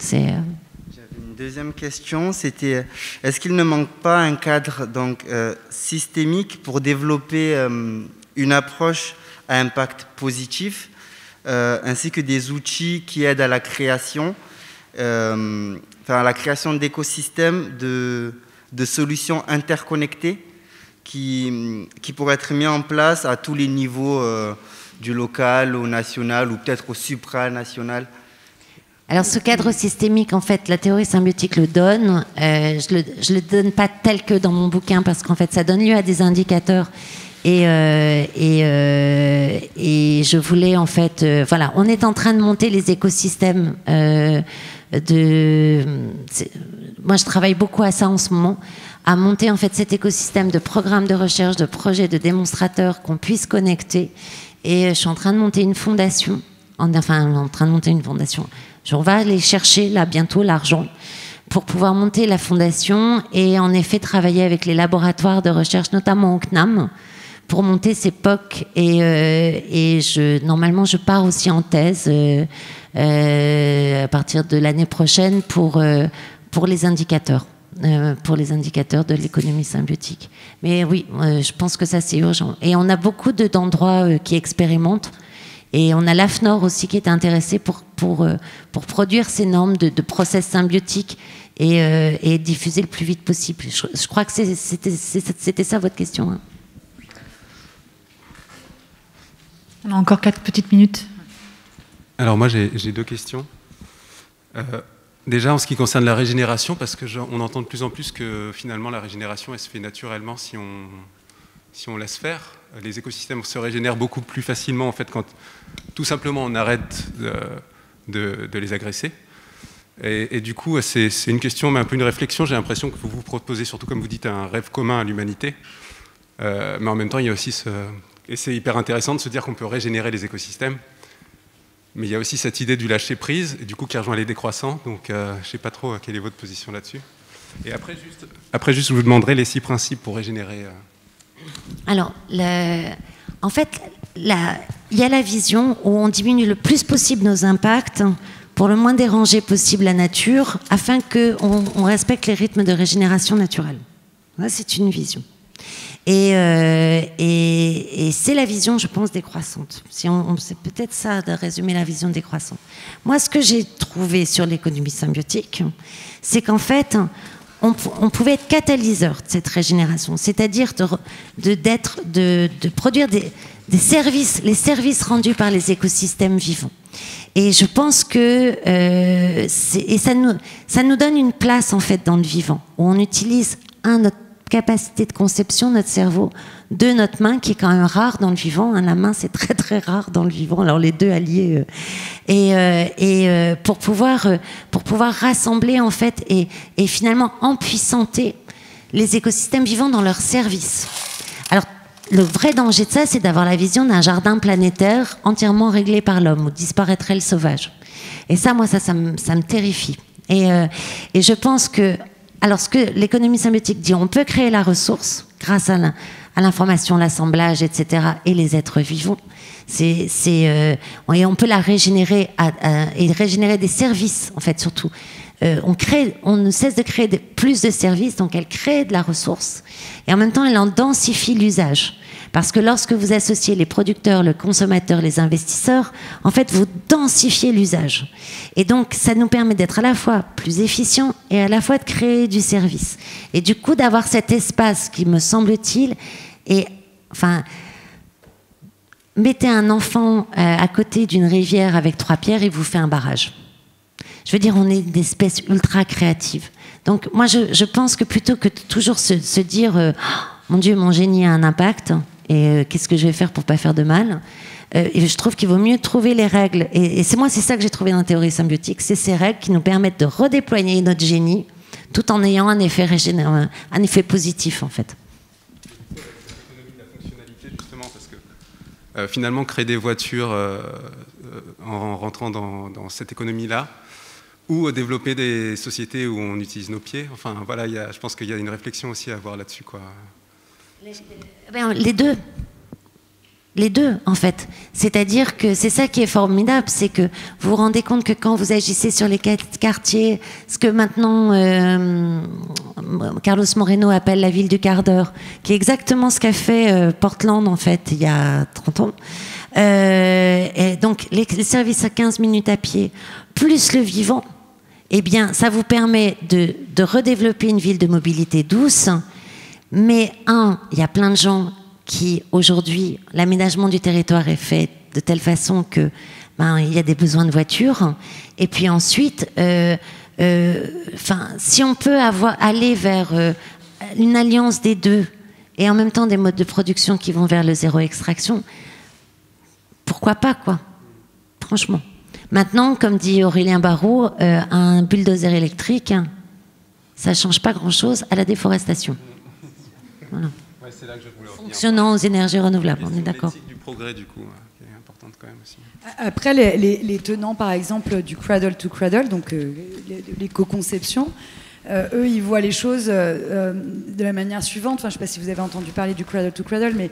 J'avais une deuxième question, c'était est-ce qu'il ne manque pas un cadre systémique pour développer une approche à impact positif, ainsi que des outils qui aident à la création, d'écosystèmes de solutions interconnectées qui pourraient être mis en place à tous les niveaux, du local au national ou peut-être au supranational? Alors ce cadre systémique, en fait, la théorie symbiotique le donne. Je le donne pas tel que dans mon bouquin, parce qu'en fait ça donne lieu à des indicateurs. Et je voulais en fait, on est en train de monter les écosystèmes. Moi je travaille beaucoup à ça en ce moment, à monter en fait cet écosystème de programmes de recherche, de projets, de démonstrateurs qu'on puisse connecter. Et je suis en train de monter une fondation. On va aller chercher là bientôt l'argent pour pouvoir monter la fondation, et en effet travailler avec les laboratoires de recherche, notamment au CNAM, pour monter ces POC. Et normalement je pars aussi en thèse à partir de l'année prochaine pour les indicateurs. Pour les indicateurs de l'économie symbiotique. Mais oui, je pense que ça c'est urgent. Et on a beaucoup d'endroits qui expérimentent. Et on a l'AFNOR aussi qui est intéressé pour produire ces normes de process symbiotiques et diffuser le plus vite possible. Je crois que c'était ça votre question. Hein. On a encore 4 petites minutes. Alors moi j'ai 2 questions. Déjà en ce qui concerne la régénération, parce qu'on entend de plus en plus que finalement la régénération elle se fait naturellement si on laisse faire. Les écosystèmes se régénèrent beaucoup plus facilement en fait quand tout simplement on arrête de les agresser. Et du coup c'est une question, mais un peu une réflexion. J'ai l'impression que vous vous proposez, surtout comme vous dites, un rêve commun à l'humanité. Mais en même temps il y a aussi et c'est hyper intéressant de se dire qu'on peut régénérer les écosystèmes. Mais il y a aussi cette idée du lâcher-prise, et du coup qui rejoint les décroissants. Donc je ne sais pas trop quelle est votre position là-dessus. Et après juste, je vous demanderai les 6 principes pour régénérer. Alors, en fait, il il y a la vision où on diminue le plus possible nos impacts pour le moins déranger possible la nature, afin qu'on respecte les rythmes de régénération naturelle. Ça, c'est une vision. Et c'est la vision, je pense, décroissante. C'est peut-être ça de résumer la vision décroissante. Moi, ce que j'ai trouvé sur l'économie symbiotique, c'est qu'en fait, on pouvait être catalyseur de cette régénération, c'est-à-dire de produire des services, les services rendus par les écosystèmes vivants. Et je pense que ça nous donne une place en fait dans le vivant, où on utilise notre capacité de conception, notre cerveau, de notre main, qui est quand même rare dans le vivant. La main, c'est très très rare dans le vivant. Alors les deux alliés, pour pouvoir rassembler en fait et finalement empuissanter les écosystèmes vivants dans leur service. Alors le vrai danger de ça, c'est d'avoir la vision d'un jardin planétaire entièrement réglé par l'homme, où disparaîtrait le sauvage. Et ça, moi, ça me terrifie. Et je pense que, alors ce que l'économie symbiotique dit, on peut créer la ressource grâce à l'information, l'assemblage, etc., et les êtres vivants. Et on peut la régénérer et régénérer des services, en fait, surtout. On ne cesse de créer plus de services, donc elle crée de la ressource. Et en même temps, elle en densifie l'usage. Parce que lorsque vous associez les producteurs, le consommateur, les investisseurs, en fait, vous densifiez l'usage. Et donc, ça nous permet d'être à la fois plus efficient et à la fois de créer du service. Et du coup, d'avoir cet espace qui, me semble-t-il, mettez un enfant à côté d'une rivière avec 3 pierres, il vous fait un barrage. Je veux dire, on est des espèces ultra créatives. Donc, moi, je pense que plutôt que de toujours se dire oh, mon Dieu, mon génie a un impact, et qu'est-ce que je vais faire pour pas faire de mal, et je trouve qu'il vaut mieux trouver les règles. Et c'est ça que j'ai trouvé dans la théorie symbiotique, c'est ces règles qui nous permettent de redéployer notre génie, tout en ayant un effet positif, en fait. L'économie de la fonctionnalité, justement, parce que finalement, créer des voitures en rentrant dans cette économie-là, ou développer des sociétés où on utilise nos pieds. Enfin, voilà, je pense qu'il y a une réflexion aussi à avoir là-dessus, quoi. Les deux, en fait. C'est-à-dire que c'est ça qui est formidable, c'est que vous vous rendez compte que quand vous agissez sur les quartiers, ce que maintenant Carlos Moreno appelle la ville du quart d'heure, qui est exactement ce qu'a fait Portland, en fait, il y a 30 ans. Et donc, les services à 15 minutes à pied, plus le vivant, eh bien, ça vous permet de redévelopper une ville de mobilité douce. Mais il y a plein de gens qui, aujourd'hui, l'aménagement du territoire est fait de telle façon que il y a des besoins de voitures. Et puis ensuite, si on peut aller vers une alliance des deux, et en même temps des modes de production qui vont vers le zéro extraction, pourquoi pas, quoi. Franchement. Maintenant, comme dit Aurélien Barraud, un bulldozer électrique, ça ne change pas grand-chose à la déforestation. Voilà. Ouais, c'est là que je voulais revenir. Fonctionnant aux énergies renouvelables, on est d'accord. L'éthique du progrès, du coup, qui est importante quand même aussi. Après, les tenants, par exemple, du cradle to cradle, donc l'éco-conception, eux, ils voient les choses de la manière suivante. Enfin, je ne sais pas si vous avez entendu parler du cradle to cradle, mais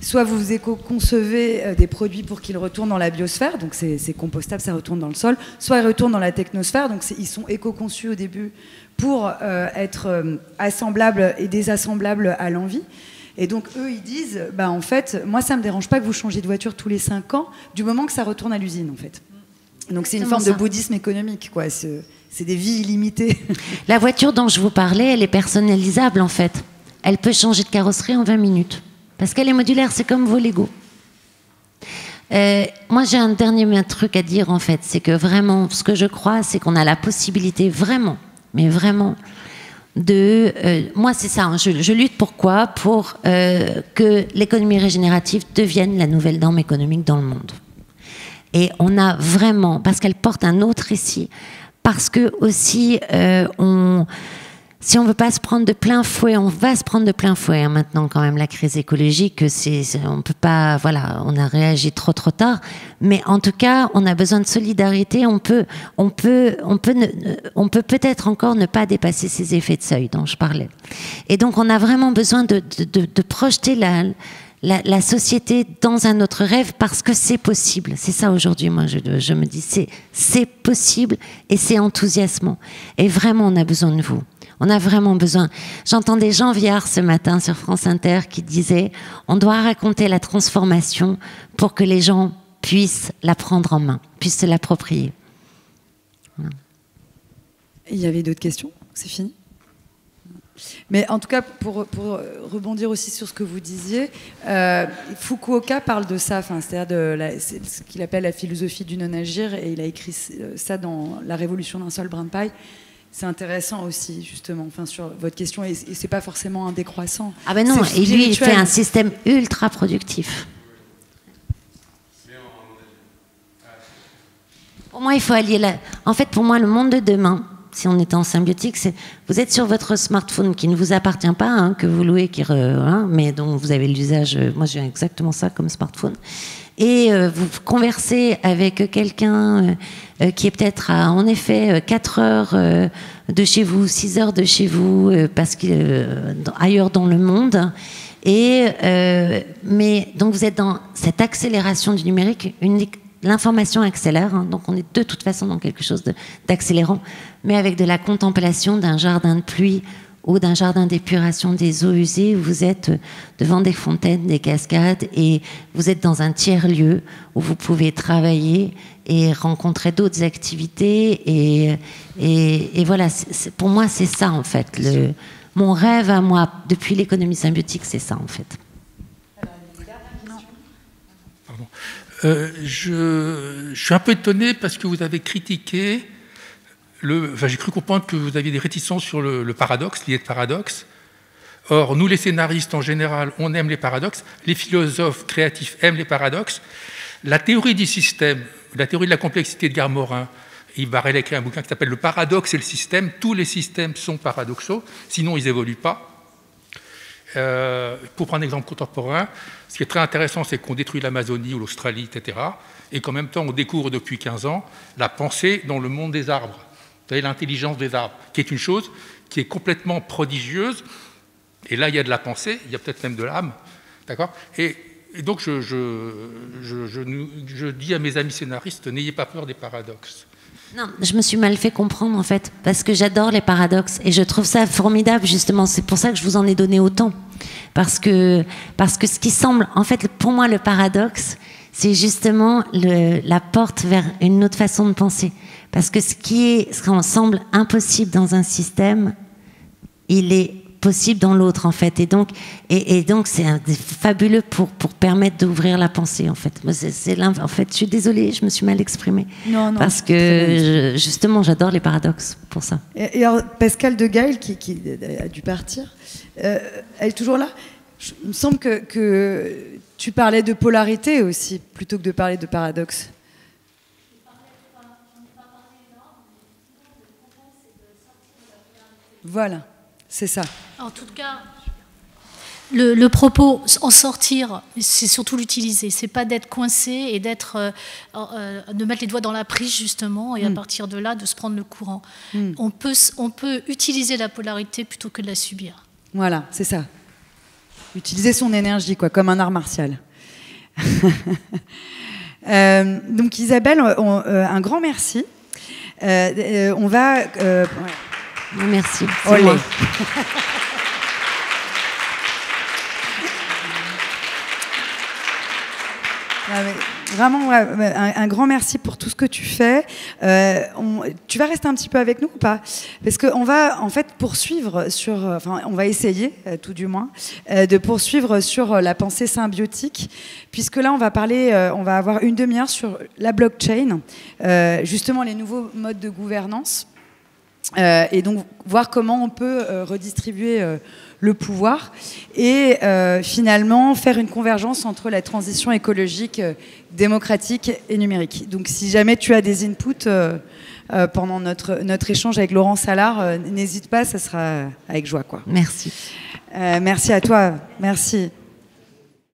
soit vous éco-concevez des produits pour qu'ils retournent dans la biosphère, donc c'est compostable, ça retourne dans le sol, soit ils retournent dans la technosphère, donc ils sont éco-conçus au début pour être assemblables et désassemblables à l'envie. Et donc eux, ils disent, en fait, moi ça me dérange pas que vous changiez de voiture tous les 5 ans, du moment que ça retourne à l'usine, en fait. Donc c'est une forme de bouddhisme économique, quoi. C'est des vies illimitées. La voiture dont je vous parlais, elle est personnalisable, en fait. Elle peut changer de carrosserie en 20 minutes. Parce qu'elle est modulaire, c'est comme vos Lego. Moi, j'ai un dernier truc à dire, en fait. C'est que vraiment, ce que je crois, c'est qu'on a la possibilité, vraiment, mais vraiment, moi, c'est ça. Hein, je lutte pour quoi ? Pour que l'économie régénérative devienne la nouvelle norme économique dans le monde. Et on a vraiment, parce qu'elle porte un autre récit, parce que aussi, si on ne veut pas se prendre de plein fouet, on va se prendre de plein fouet, hein, maintenant quand même, la crise écologique, on peut pas, voilà, on a réagi trop tard, mais en tout cas, on a besoin de solidarité, on peut peut-être encore ne pas dépasser ces effets de seuil dont je parlais. Et donc, on a vraiment besoin de projeter la société dans un autre rêve parce que c'est possible. C'est ça aujourd'hui, moi, je me dis, c'est possible et c'est enthousiasmant. Et vraiment, on a besoin de vous. On a vraiment besoin. J'entendais Jean Viard ce matin sur France Inter qui disait « On doit raconter la transformation pour que les gens puissent la prendre en main, puissent se l'approprier. » Il y avait d'autres questions? C'est fini? Mais en tout cas, pour rebondir aussi sur ce que vous disiez, Fukuoka parle de ça, c'est-à-dire ce qu'il appelle la philosophie du non-agir, et il a écrit ça dans La Révolution d'un seul brin de paille. C'est intéressant aussi, justement, sur votre question, et c'est pas forcément un décroissant. Ah ben non, et lui, il fait un système ultra productif. Pour moi, il faut allier En fait, pour moi, le monde de demain, si on est en symbiotique, c'est vous êtes sur votre smartphone qui ne vous appartient pas, hein, que vous louez, mais dont vous avez l'usage. Moi, j'ai exactement ça comme smartphone. Et vous conversez avec quelqu'un qui est peut-être à, en effet, 4 heures de chez vous, 6 heures de chez vous, parce ailleurs dans le monde. Mais donc vous êtes dans cette accélération du numérique. L'information accélère, hein, donc on est de toute façon dans quelque chose d'accélérant, mais avec de la contemplation d'un jardin de pluie ou d'un jardin d'épuration des eaux usées, où vous êtes devant des fontaines, des cascades, et vous êtes dans un tiers-lieu où vous pouvez travailler et rencontrer d'autres activités. Et voilà, pour moi, c'est ça, en fait. Mon rêve à moi, depuis l'économie symbiotique, c'est ça, en fait. Pardon. Je suis un peu étonné parce que vous avez critiqué... j'ai cru comprendre que vous aviez des réticences sur le paradoxe, l'idée de paradoxe. Or, nous, les scénaristes, en général, on aime les paradoxes. Les philosophes créatifs aiment les paradoxes. La théorie du système, la théorie de la complexité de Garmorin, Yves Barrel a écrit un bouquin qui s'appelle « Le paradoxe et le système ». Tous les systèmes sont paradoxaux, sinon ils n'évoluent pas. Pour prendre un exemple contemporain, ce qui est très intéressant, c'est qu'on détruit l'Amazonie ou l'Australie, etc. Et qu'en même temps, on découvre depuis 15 ans la pensée dans le monde des arbres. Vous savez, l'intelligence des arbres, qui est une chose qui est complètement prodigieuse. Et là, il y a de la pensée, il y a peut-être même de l'âme. D'accord ? Et donc, je dis à mes amis scénaristes, n'ayez pas peur des paradoxes. Non, je me suis mal fait comprendre, en fait, parce que j'adore les paradoxes et je trouve ça formidable, justement. C'est pour ça que je vous en ai donné autant. Parce que ce qui semble, en fait, pour moi, le paradoxe, c'est justement la porte vers une autre façon de penser. Parce que ce qui semble impossible dans un système, il est possible dans l'autre, en fait. Et donc c'est fabuleux pour permettre d'ouvrir la pensée, en fait. En fait, je suis désolée, je me suis mal exprimée. Non, parce que, justement, j'adore les paradoxes, pour ça. Et alors, Pascal Degaille, qui a dû partir, elle est toujours là. Il me semble que tu parlais de polarité aussi, plutôt que de parler de paradoxe. Voilà, c'est ça. En tout cas, le propos, en sortir, c'est surtout l'utiliser. C'est pas d'être coincé et de mettre les doigts dans la prise, justement, et à partir de là, de se prendre le courant. On peut utiliser la polarité plutôt que de la subir. Voilà, c'est ça. Utiliser son énergie, quoi, comme un art martial. Donc Isabelle, un grand merci. On va... ouais. Merci. Olé. Vraiment, un grand merci pour tout ce que tu fais. Tu vas rester un petit peu avec nous ou pas? Parce qu'on va en fait poursuivre on va essayer, tout du moins, de poursuivre sur la pensée symbiotique, puisque là on va avoir une demi-heure sur la blockchain, justement les nouveaux modes de gouvernance. Et donc voir comment on peut redistribuer le pouvoir et finalement faire une convergence entre la transition écologique, démocratique et numérique. Donc si jamais tu as des inputs pendant notre échange avec Laurent Salard, n'hésite pas, ça sera avec joie, quoi. Merci. Merci à toi, merci.